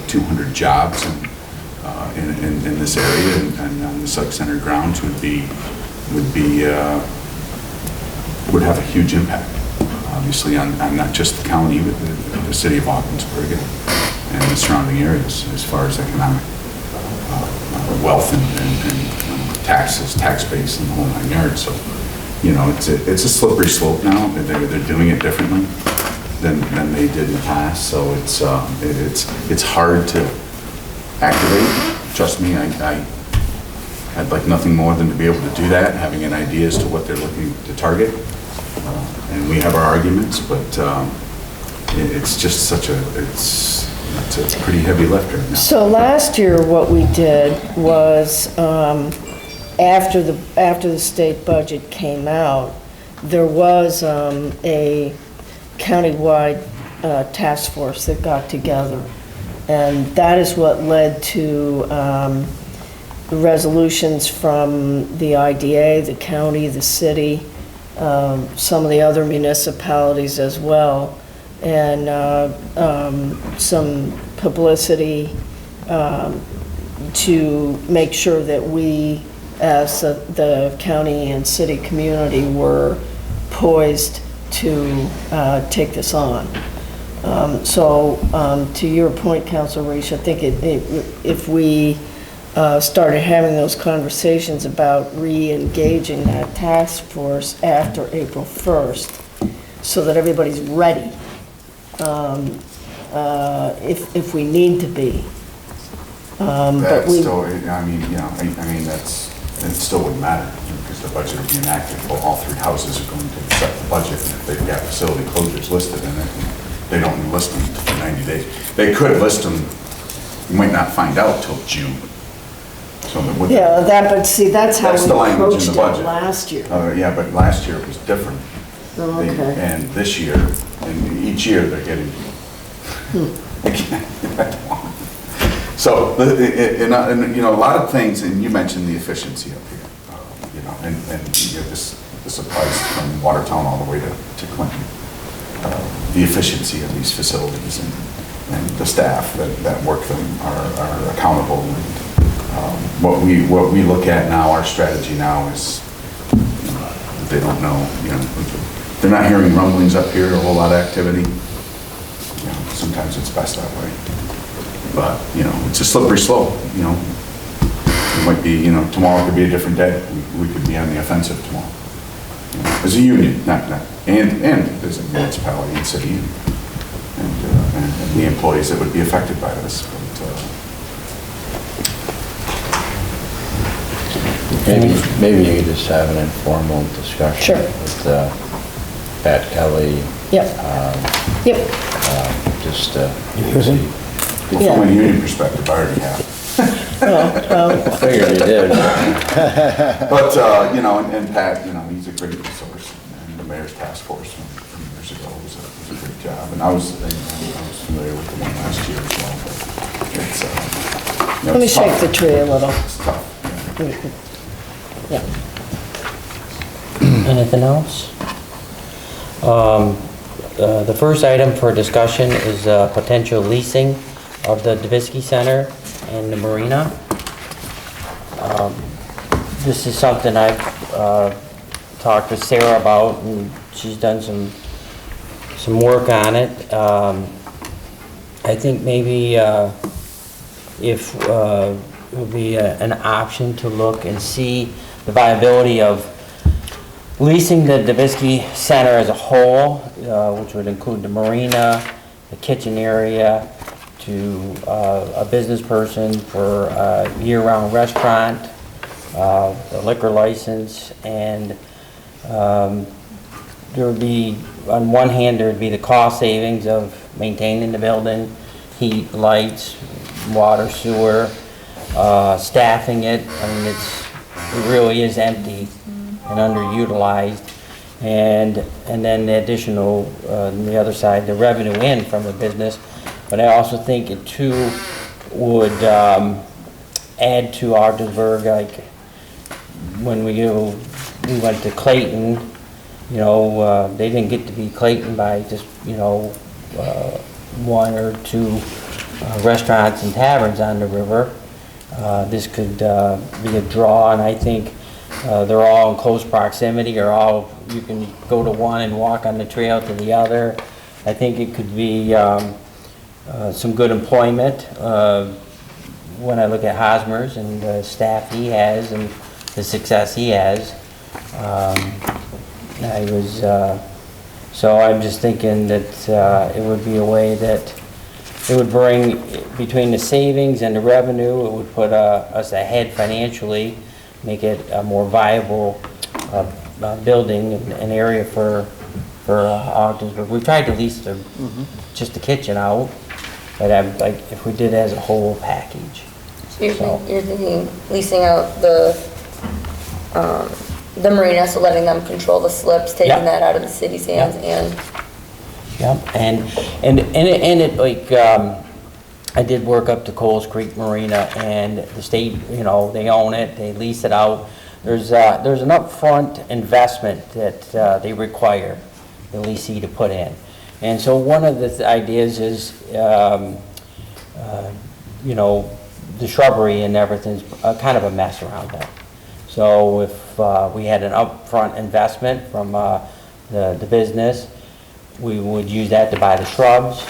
200 jobs in this area and on the Psych Center grounds would have a huge impact, obviously, on not just the county, but the city of Ogdensburg and the surrounding areas as far as economic wealth and taxes, tax base, and the whole nine yards. So, you know, it's a slippery slope now. They're doing it differently than they did in the past. So it's hard to activate. Trust me, I'd like nothing more than to be able to do that, having an idea as to what they're looking to target. And we have our arguments, but it's just it's a pretty heavy lift right now. So last year, what we did was, after the state budget came out, there was a countywide task force that got together. And that is what led to resolutions from the IDA, the county, the city, some of the other municipalities as well, and some publicity to make sure that we, as the county and city community, were poised to take this on. So to your point, Councilor Reish, I think if we started having those conversations about re-engaging that task force after April 1st, so that everybody's ready, if we need to be. But That's still, I mean, you know, I mean, it still wouldn't matter, because the budget will be enacted, well, all three houses are going to accept the budget, and if they've got facility closures listed in it, they don't list them for 90 days. They could list them, you might not find out till June. So they wouldn't- Yeah, but see, that's how That's we the language in approached the it budget. last year. Yeah, but last year it was different. Oh, okay. And this year, and each year they're getting, so, and, you know, a lot of things, and you mentioned the efficiency up here, you know, and you know, this applies from Watertown all the way to Clinton. The efficiency of these facilities and the staff that work them are accountable. And what we look at now, our strategy now is, they don't know, you know, they're not hearing rumblings up here, a whole lot of activity. You know, sometimes it's best that way. But, you know, it's a slippery slope, you know. It might be, you know, tomorrow could be a different day. We could be on the offensive tomorrow. You know, as a union, and as a municipality and city, and the employees that would be affected by this. Maybe you could just have an informal discussion. Sure. With Pat Kelly. Yep. Yep. Just, Well, from a union perspective, I already have. I figured you did. But, you know, and Pat, you know, he's a great resource. And the mayor's task force from years ago was a great job. And I was familiar with the one last year as well. But it's, you know, Let me it's shake tough. the tree a little. It's tough. Yeah. Anything else? The first item for discussion is potential leasing of the Dubisky Center and the marina. This is something I've talked with Sarah about, and she's done some work on it. I think maybe if it would be an option to look and see the viability of leasing the Dubisky Center as a whole, which would include the marina, the kitchen area, to a business person for a year-round restaurant, the liquor license, and there would be, on one hand, there would be the cost savings of maintaining the building, heat, lights, water, sewer, staffing it. I mean, it really is empty and underutilized. And then the additional, on the other side, the revenue in from the business. But I also think it too would add to Ogdensburg, like when we went to Clayton, you know, they didn't get to be Clayton by just, you know, one or two restaurants and taverns on the river. This could be a draw, and I think they're all in close proximity, or all, you can go to one and walk on the trail to the other. I think it could be some good employment. When I look at Hosmer's and the staff he has and the success he has, so I'm just thinking that it would be a way that it would bring, between the savings and the revenue, it would put us ahead financially, make it a more viable building, an area for Ogdensburg. We've tried to lease just the kitchen out, but I'm like, if we did it as a whole package. So you're thinking leasing out the marina, so letting them control the slips, taking Yeah. that out of the city's hands, and Yep, and it, like, I did work up to Coles Creek Marina, and the state, you know, they own it, they lease it out. There's an upfront investment that they require the leasee to put in. And so one of the ideas is, you know, the shrubbery and everything's kind of a mess around there. So if we had an upfront investment from the business, we would use that to buy the shrubs.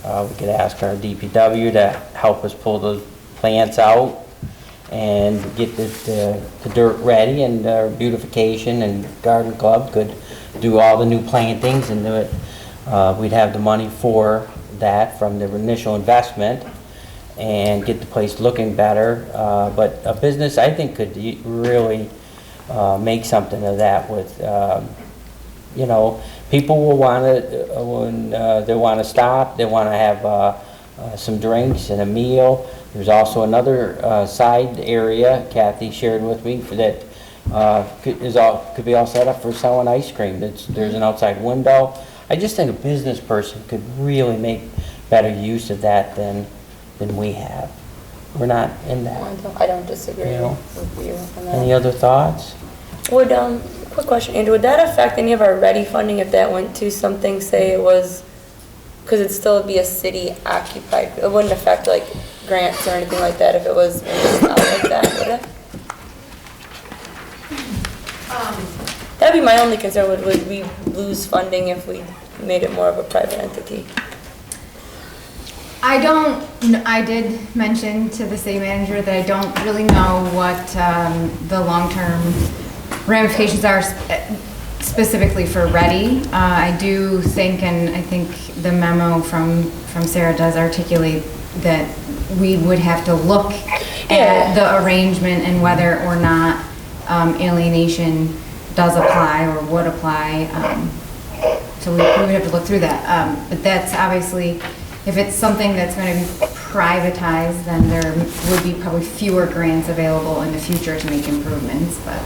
We could ask our DPW to help us pull those plants out and get the dirt ready, and beautification and garden club could do all the new plantings and do it. We'd have the money for that from the initial investment and get the place looking better. But a business, I think, could really make something of that with, you know, people will want to, when they want to stop, they want to have some drinks and a meal. There's also another side area Kathy shared with me that could be all set up for selling ice cream. There's an outside window. I just think a business person could really make better use of that than we have. We're not in that. I don't disagree You know. with you on that. Any other thoughts? Would, quick question, Andrew, would that affect any of our ready funding if that went to something, say it was, because it'd still be a city occupied, it wouldn't affect like grants or anything like that if it was not like that, would it? That'd be my only concern, would we lose funding if we made it more of a private entity? I did mention to the city manager that I don't really know what the long-term ramifications are specifically for Ready. I do think, and I think the memo from Sarah does articulate that we would have to look at the arrangement and whether or not alienation does apply or would apply. So we would have to look through that. But that's obviously, if it's something that's going to be privatized, then there would be probably fewer grants available in the future to make improvements, but.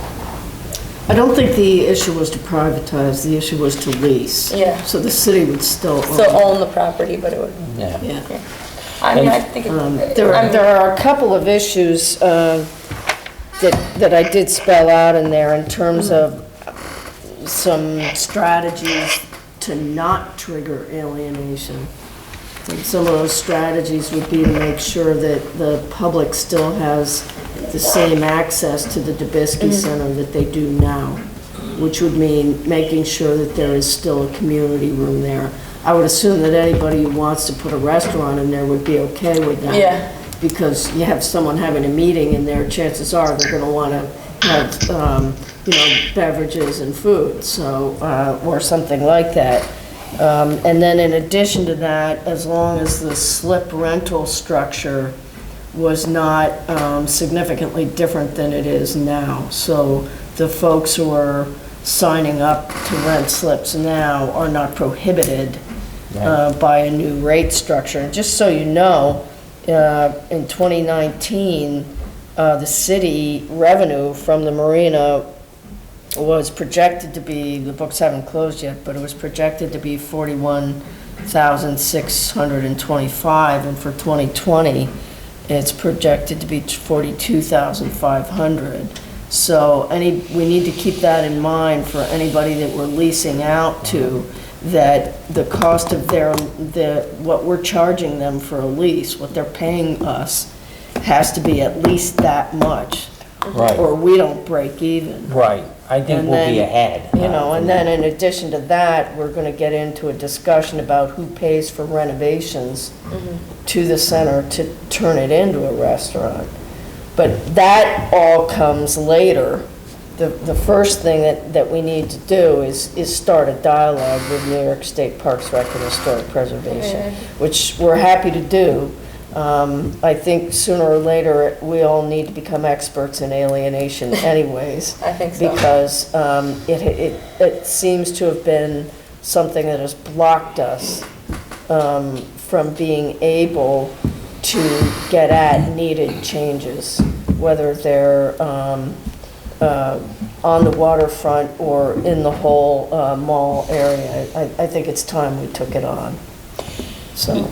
I don't think the issue was to privatize, the issue was to lease. Yeah. So the city would still own. Still own the property, but it would. Yeah. Yeah. I mean, I think There are a couple of issues that I did spell out in there in terms of some strategies to not trigger alienation. And some of those strategies would be to make sure that the public still has the same access to the Dubisky Center that they do now, which would mean making sure that there is still a community room there. I would assume that anybody who wants to put a restaurant in there would be okay with that. Yeah. Because you have someone having a meeting in there, chances are they're gonna wanna have, beverages and food, so, or something like that. And then in addition to that, as long as the slip rental structure was not significantly different than it is now. So the folks who are signing up to rent slips now are not prohibited by a new rate structure. And just so you know, in 2019, the city revenue from the marina was projected to be, the books haven't closed yet, but it was projected to be $41,625, and for 2020, it's projected to be $42,500. So we need to keep that in mind for anybody that we're leasing out to, that the cost of what we're charging them for a lease, what they're paying us, has to be at least that much. Right. Or we don't break even. Right. I think And we'll be then, ahead. and then in addition to that, we're gonna get into a discussion about who pays for renovations to the center to turn it into a restaurant. But that all comes later. The first thing that we need to do is start a dialogue with New York State Parks, Rec, and Historic Preservation, which we're happy to do. I think sooner or later, we all need to become experts in alienation anyways. I think so. Because it seems to have been something that has blocked us from being able to get at needed changes, whether they're on the waterfront or in the whole mall area. I think it's time we took it on, so.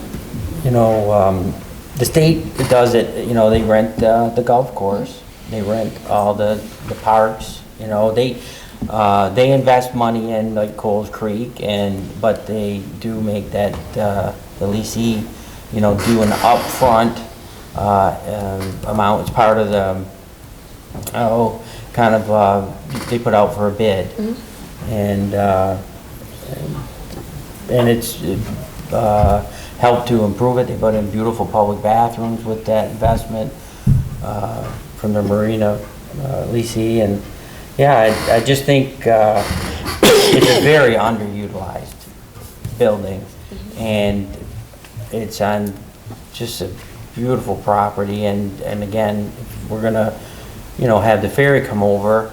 The state does it, they rent the golf course, they rent all the parks, they invest money in like Coles Creek, but they do make that, the leasee, do an upfront amount. It's part of the, they put out for a bid. And it's helped to improve it. They put in beautiful public bathrooms with that investment from the marina leasee. And yeah, I just think it's a very underutilized building, and it's on just a beautiful property. And again, we're gonna, have the ferry come over.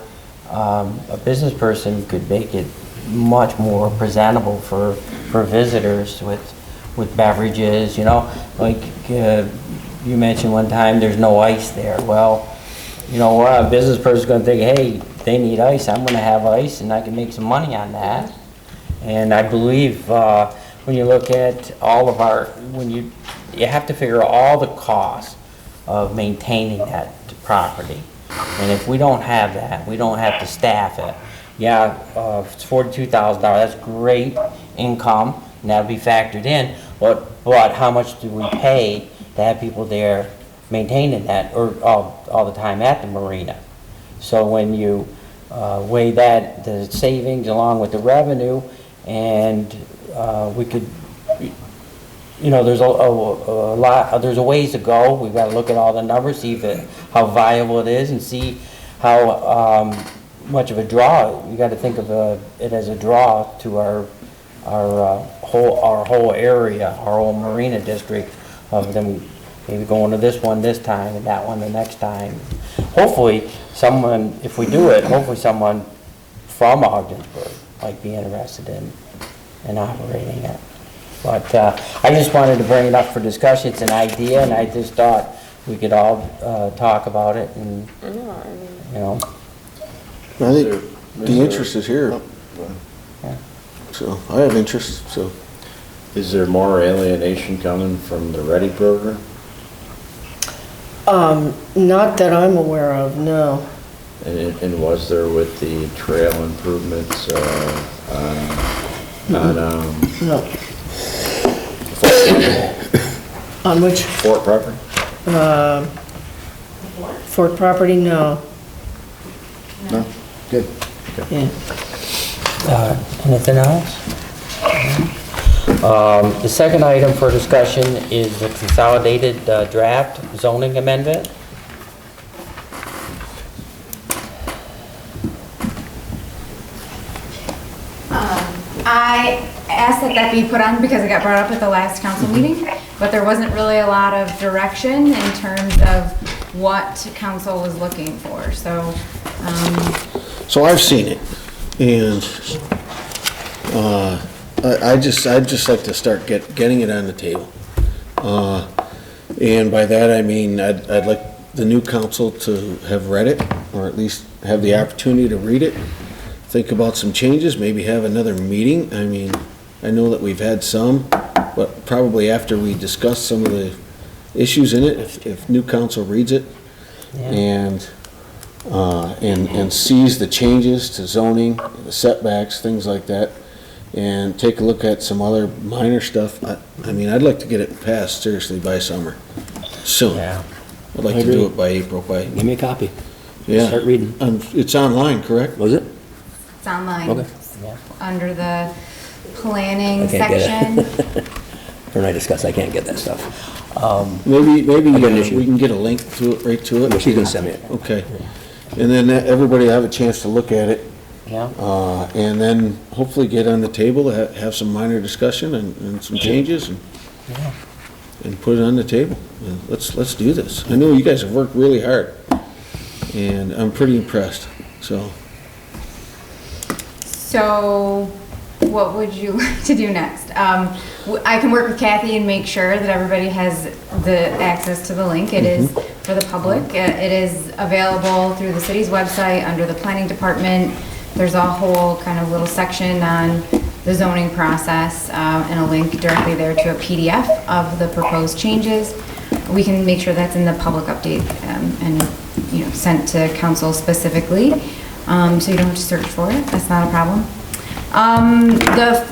a business person could make it much more presentable for visitors with beverages, you know, like you mentioned one time, there's no ice there. Well, you know what, a business person's gonna think, hey, they need ice, I'm gonna have ice, and I can make some money on that. And I believe when you look at all of our, you have to figure out all the costs of maintaining that property. And if we don't have that, we don't have to staff it. Yeah, it's $42,000, that's great income, and that'll be factored in, but how much do we pay to have people there maintaining that, or all the time at the marina? So when you weigh that, the savings along with the revenue, and we could, you know, there's a lot, there's a ways to go. We've got to look at all the numbers, see how viable it is, and see how much of a draw. You got to think of it as a draw to our whole area, our whole marina district, of them maybe going to this one this time and that one the next time. Hopefully, someone, if we do it, hopefully someone from Ogdensburg might be interested in operating it. But I just wanted to bring it up for discussion. It's an idea, and I just thought we could all talk about it, and you know. I think the interest is here. Yeah. So I have interest, so. Is there more alienation coming from the READY program? Not that I'm aware of, no. And was there with the trail improvements No. On which? Fort property? Fort property, no. No? Good. Yeah. Anything else? The second item for discussion is the consolidated draft zoning amendment. I asked that be put on because it got brought up at the last council meeting, but there wasn't really a lot of direction in terms of what council was looking for, so. So I've seen it, and I'd just like to start getting it on the table. And by that I mean I'd like the new council to have read it, or at least have the opportunity to read it, think about some changes, maybe have another meeting. I mean, I know that we've had some, but probably after we discuss some of the issues in it, if new council reads it and sees the changes to zoning, the setbacks, things like that, and take a look at some other minor stuff. I mean, I'd like to get it passed seriously by summer, soon. Yeah. I'd like to do it by April, Give me a copy. yeah. Start reading. It's online, correct? Was it? It's online. Okay. Under the planning I can't get section. it. Her and I discussed, I can't get that stuff. Maybe I got an issue. we can get a link to it, right to it. She's gonna send me it. Okay. And then everybody will have a chance to look at it. Yeah. And then hopefully get on the table, have some minor discussion and some changes and put it on the table. And let's do this. I know you guys have worked really hard, and I'm pretty impressed, so. So what would you like to do next? I can work with Kathy and make sure that everybody has the access to the link. It is for the public. It is available through the city's website under the planning department. There's a whole kind of little section on the zoning process and a link directly there to a PDF of the proposed changes. We can make sure that's in the public update and sent to council specifically, so you don't have to search for it. That's not a problem.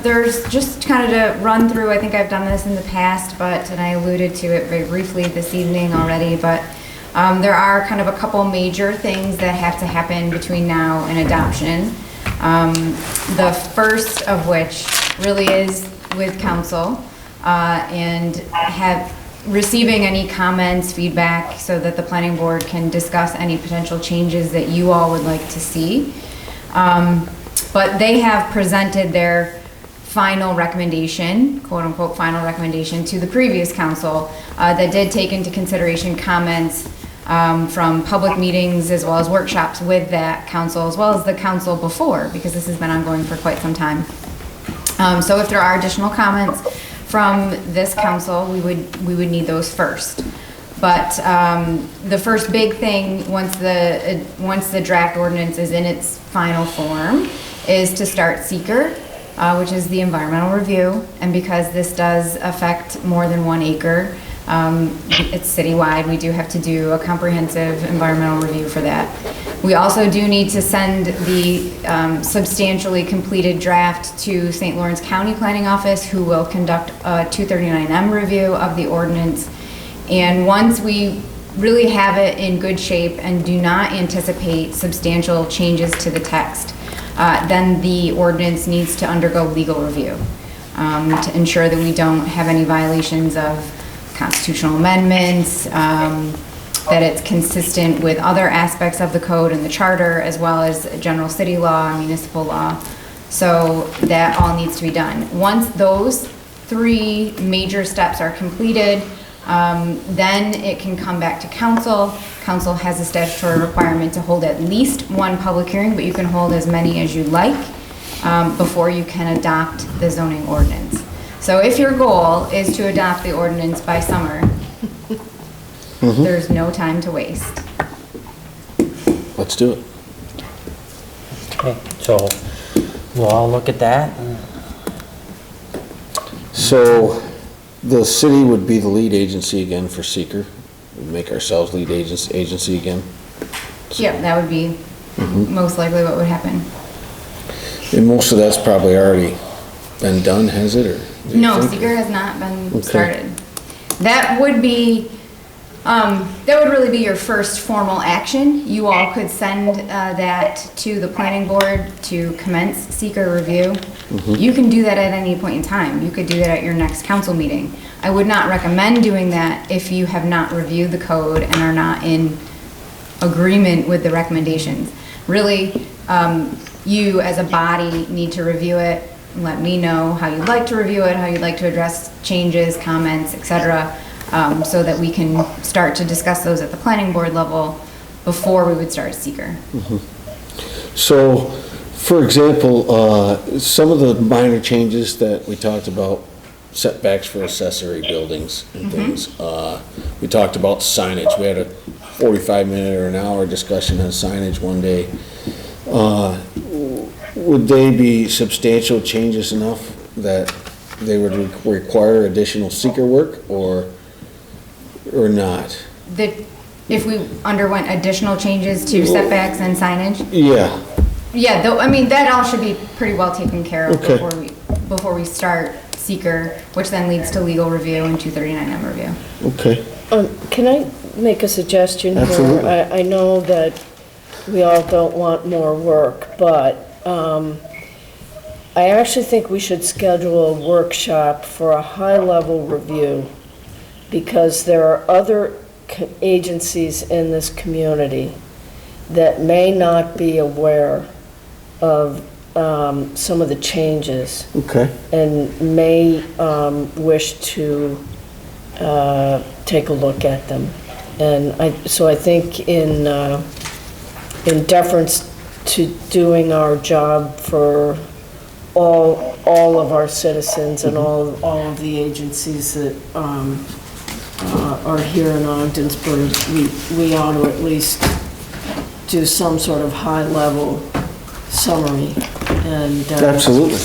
There's just kind of to run through, I think I've done this in the past, and I alluded to it very briefly this evening already, but there are kind of a couple major things that have to happen between now and adoption. The first of which really is with council and receiving any comments, feedback, so that the planning board can discuss any potential changes that you all would like to see. But they have presented their final recommendation, quote unquote final recommendation, to the previous council that did take into consideration comments from public meetings as well as workshops with that council, as well as the council before, because this has been ongoing for quite some time. So if there are additional comments from this council, we would need those first. But the first big thing, once the draft ordinance is in its final form, is to start seeker, which is the environmental review. And because this does affect more than 1 acre, it's citywide, we do have to do a comprehensive environmental review for that. We also do need to send the substantially completed draft to St. Lawrence County Planning Office, who will conduct a 239M review of the ordinance. And once we really have it in good shape and do not anticipate substantial changes to the text, then the ordinance needs to undergo legal review to ensure that we don't have any violations of constitutional amendments, that it's consistent with other aspects of the code and the charter, as well as general city law, municipal law. So that all needs to be done. Once those 3 major steps are completed, then it can come back to council. Council has a statutory requirement to hold at least 1 public hearing, but you can hold as many as you like before you can adopt the zoning ordinance. So if your goal is to adopt the ordinance by summer, there's no time to waste. Let's do it. Okay, so we'll all look at that. So the city would be the lead agency again for seeker. We'd make ourselves lead agency again. Yeah, that would be most likely what would happen. And most of that's probably already been done, has it, or? No, seeker has not been started. That would be, that would really be your first formal action. You all could send that to the planning board to commence seeker review. You can do that at any point in time. You could do that at your next council meeting. I would not recommend doing that if you have not reviewed the code and are not in agreement with the recommendations. Really, you as a body need to review it. Let me know how you'd like to review it, how you'd like to address changes, comments, etc., so that we can start to discuss those at the planning board level before we would start seeker. So, for example, some of the minor changes that we talked about, setbacks for accessory buildings and things. We talked about signage. We had a 45-minute or an hour discussion on signage one day. Would they be substantial changes enough that they would require additional seeker work or not? If we underwent additional changes to setbacks and signage? Yeah. Yeah, though, I mean, that all should be pretty well taken care of Okay. before we start seeker, which then leads to legal review and 239M review. Okay. Can I make a suggestion here? Absolutely. I know that we all don't want more work, but I actually think we should schedule a workshop for a high-level review, because there are other agencies in this community that may not be aware of some of the changes. Okay. And may wish to take a look at them. And so I think in deference to doing our job for all of our citizens and all of the agencies that are here in Ogdensburg, we ought to at least do some sort of high-level summary and Absolutely.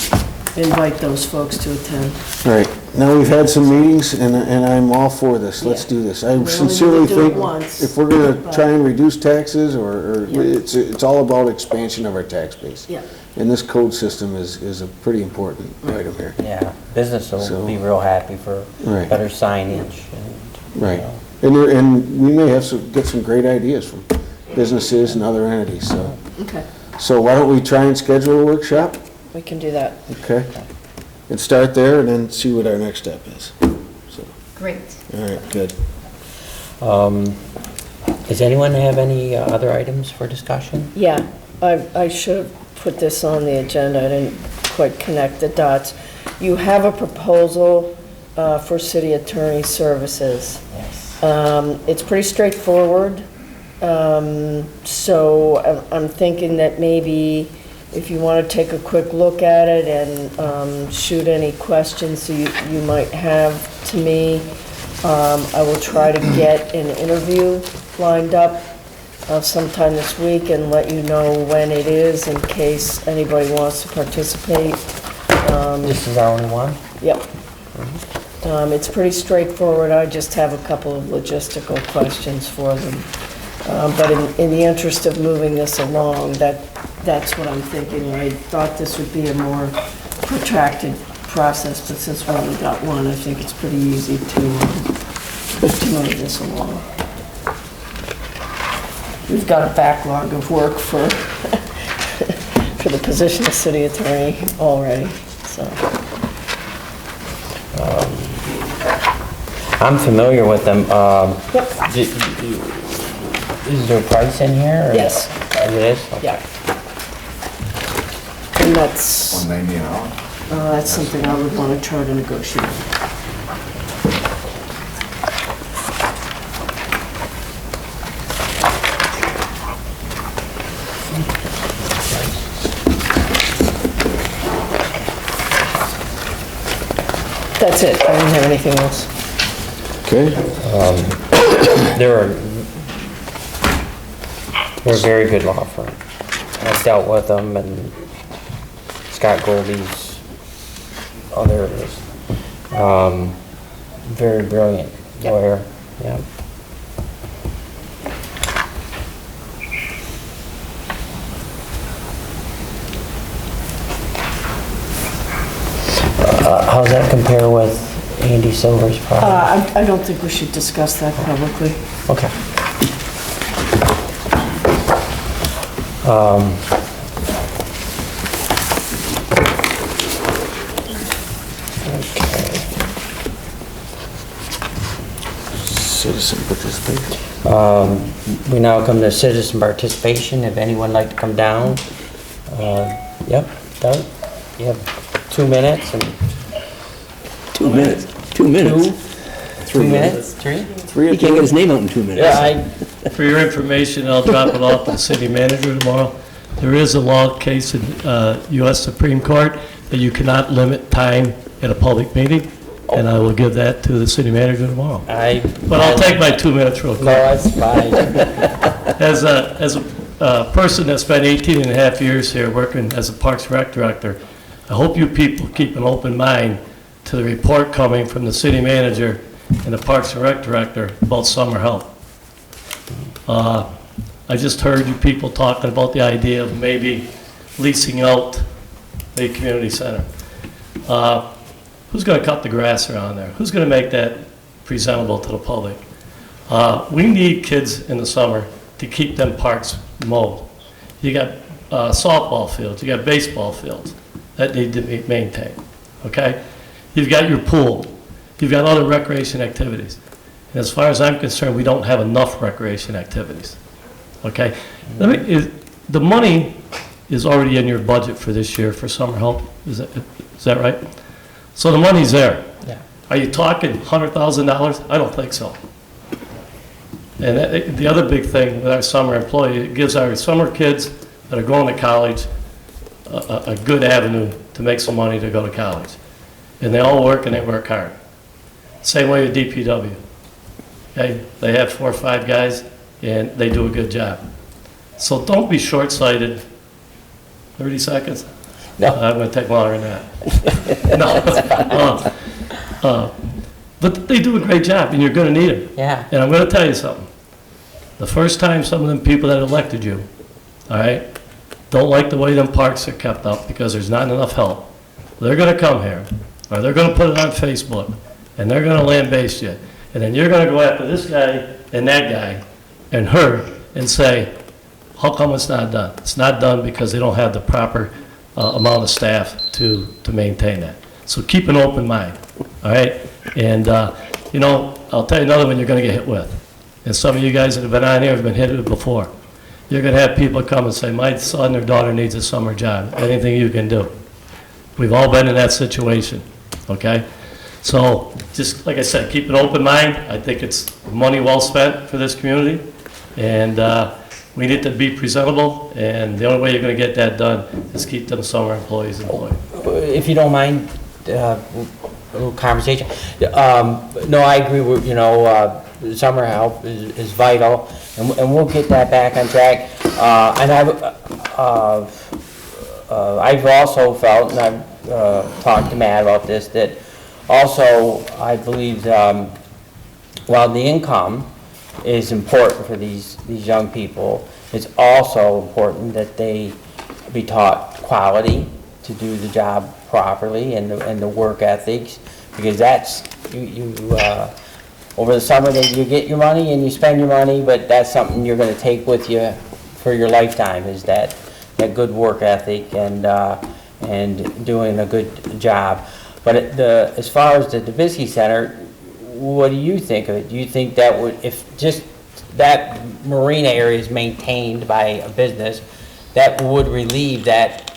invite those folks to attend. Right. Now, we've had some meetings, and I'm all for this. Let's do this. I only sincerely need to do it think once, if we're gonna but- try and reduce taxes, or Yeah. it's all about expansion of our tax base. Yeah. And this code system is a pretty important item here. Yeah, business will So- be real happy for Right. better signage and, you Right. know. And we may have get some great ideas from businesses and other entities, so. Okay, So why don't we try and schedule a workshop? we can do that. Okay. And start there and then see what our next step is. So, Great. all right, good. Does anyone have any other items for discussion? Yeah, I should have put this on the agenda, I didn't quite connect the dots. You have a proposal for city attorney services. Yes. It's pretty straightforward. So I'm thinking that maybe if you want to take a quick look at it and shoot any questions you might have to me, I will try to get an interview lined up sometime this week and let you know when it is in case anybody wants to participate. This is our only one? Yep. It's pretty straightforward. I just have a couple of logistical questions for them. But in the interest of moving this along, that's what I'm thinking. I thought this would be a more protracted process, but since we only got one, I think it's pretty easy to move this along. We've got a backlog of work for for the position of city attorney already, so. I'm familiar with them. Yep. Is there a price in here? Or? Yes. It is? Okay. Yeah. And that's, $190 an hour? that's something I would want to try to negotiate. That's it. I don't have anything else. Okay. They're a very good law firm. I've dealt with them and Scott Goldie's others. Very brilliant lawyer, yeah. How's that compare with Andy Silver's project? I don't think we should discuss that publicly. Okay. Citizen participation. We now come to citizen participation. If anyone would like to come down, yep, Doug, you have 2 minutes and 2 minutes. 2 minutes. 3 minutes, 3? He can't get his name out in 2 minutes. Yeah, For your information, I'll drop it off to the city manager tomorrow. There is a law case in U.S. Supreme Court that you cannot limit time at a public meeting, and I will give that to the city manager tomorrow. But I'll take my 2 minutes real quick. No, that's fine. As a person that spent 18 and a half years here working as a Parks and Rec director, I hope you people keep an open mind to the report coming from the city manager and the Parks and Rec director about summer help. I just heard you people talking about the idea of maybe leasing out the community center. Who's going to cut the grass around there? Who's going to make that presentable to the public? We need kids in the summer to keep them parks mowed. You got softball fields, you got baseball fields that need to be maintained, okay? You've got your pool, you've got other recreation activities. And as far as I'm concerned, we don't have enough recreation activities, okay? The money is already in your budget for this year for summer help, is that right? So the money's there. Yeah. Are you talking $100,000? I don't think so. And the other big thing with our summer employee, it gives our summer kids that are going to college a good avenue to make some money to go to college. And they all work and they work hard. Same way with DPW. Okay? They have 4 or 5 guys and they do a good job. So don't be short-sighted. 30 seconds? No. I'm going to take longer than that. No. But they do a great job and you're going to need them. Yeah. And I'm going to tell you something. The first time some of them people that elected you, all right, don't like the way them parks are kept up because there's not enough help, they're going to come here, or they're going to put it on Facebook, and they're going to lambaste you. And then you're going to go after this guy and that guy and her and say, how come it's not done? It's not done because they don't have the proper amount of staff to maintain that. So keep an open mind, all right? And, you know, I'll tell you another one you're going to get hit with. And some of you guys that have been on here have been hit with it before. You're going to have people come and say, my son or daughter needs a summer job. Anything you can do. We've all been in that situation, okay? So just like I said, keep an open mind. I think it's money well spent for this community. And we need to be presentable, and the only way you're gonna get that done is keep them summer employees employed. If you don't mind, a little conversation. No, I agree with, summer help is vital, and we'll get that back on track. And I've also felt, and I've talked to Matt about this, that also I believe while the income is important for these young people, it's also important that they be taught quality to do the job properly and the work ethics, because that's, over the summer that you get your money and you spend your money, but that's something you're gonna take with you for your lifetime, is that good work ethic and doing a good job. But as far as the DeBisky Center, what do you think of it? Do you think that would, if just that marina area is maintained by a business, that would relieve that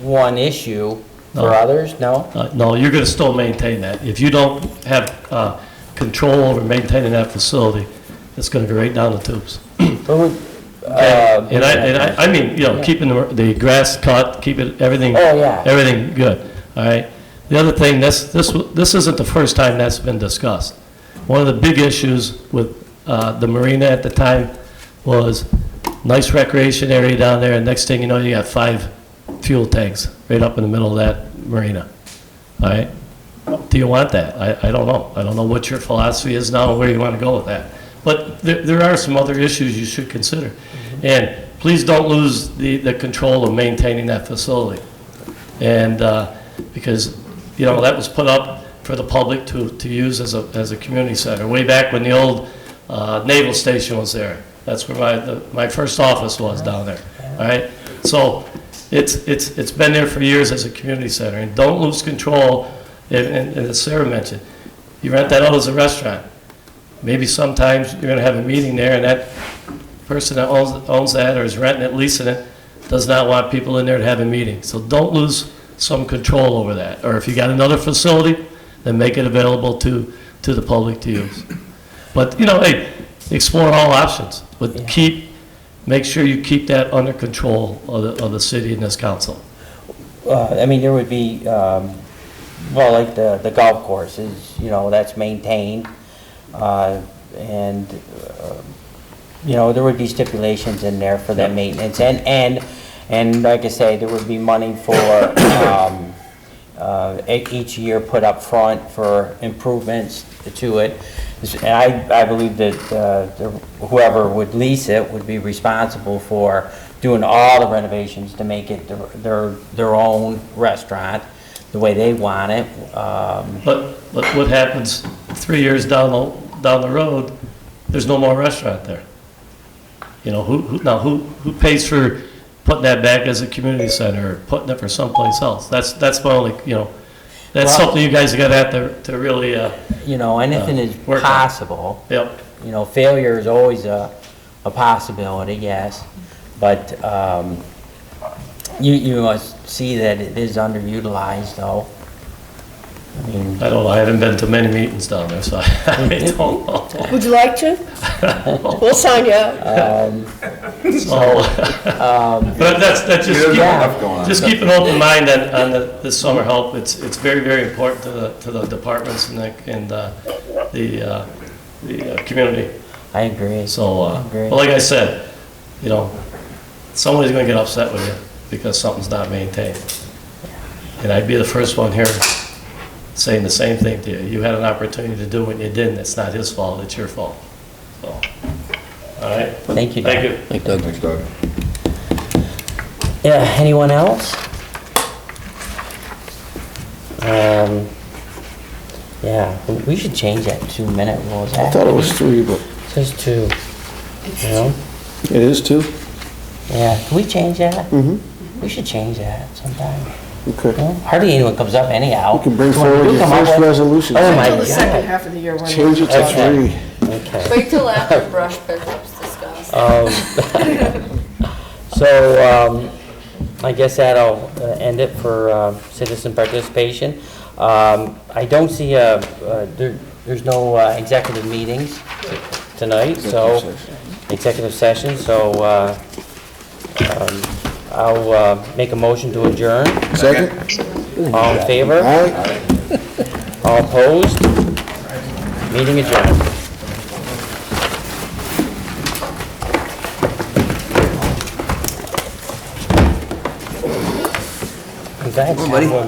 one issue for others? No? No, you're gonna still maintain that. If you don't have control over maintaining that facility, it's gonna go right down the tubes. And I mean, keeping the grass cut, keeping everything, everything good, all right? The other thing, this isn't the first time that's been discussed. One of the big issues with the marina at the time was nice recreation area down there, and next thing you know, you got 5 fuel tanks right up in the middle of that marina, all right? Do you want that? I don't know. I don't know what your philosophy is now and where you want to go with that. But there are some other issues you should consider. And please don't lose the control of maintaining that facility. And because, that was put up for the public to use as a community center. Way back when the old naval station was there. That's where my first office was, down there, all right? So it's been there for years as a community center. And don't lose control, and as Sarah mentioned, you rent that out as a restaurant. Maybe sometimes you're gonna have a meeting there, and that person that owns that or is renting it, leasing it, does not want people in there to have a meeting. So don't lose some control over that. Or if you got another facility, then make it available to the public to use. But, hey, explore all options, but make sure you keep that under control of the city and this council. I mean, there would be, like the golf courses, that's maintained. And there would be stipulations in there for that maintenance, and like I say, there would be money for each year put up front for improvements to it. And I believe that whoever would lease it would be responsible for doing all the renovations to make it their own restaurant the way they want it. But what happens 3 years down the road? There's no more restaurant there. Who pays for putting that back as a community center or putting it for someplace else? That's my only, that's something you guys are gonna have to really, anything is possible. Yep. Failure is always a possibility, yes, but you must see that it is underutilized, though. I don't know, I haven't been to many meetings down there, so I don't know. Would you like to? We'll sign you up. But that's just keep an open mind on the summer help. It's very, very important to the departments and the community. I agree. So, but like I said, somebody's gonna get upset with you because something's not maintained. And I'd be the first one here saying the same thing to you. You had an opportunity to do it and you didn't. It's not his fault, it's your fault. So, all right? Thank you, Doug. Thank you. Thanks, Doug. Thanks, Doug. Yeah, anyone else? Yeah, we should change that 2-minute rule. I thought it was 3, but. It says 2, It is 2? Yeah, can we change that? Mm-hmm. We should change that sometime. Okay. Hardly anyone comes up anyhow. You can bring forward your first resolution. Oh my Until the second God. half of the year. when Change it to 3. Okay. Wait till after brush pickup's discussed. So, I guess that'll end it for citizen participation. I don't see there's no executive meetings tonight, so executive session, so I'll make a motion to adjourn. Second? All in favor? All right. All opposed? Meeting adjourned. Guys,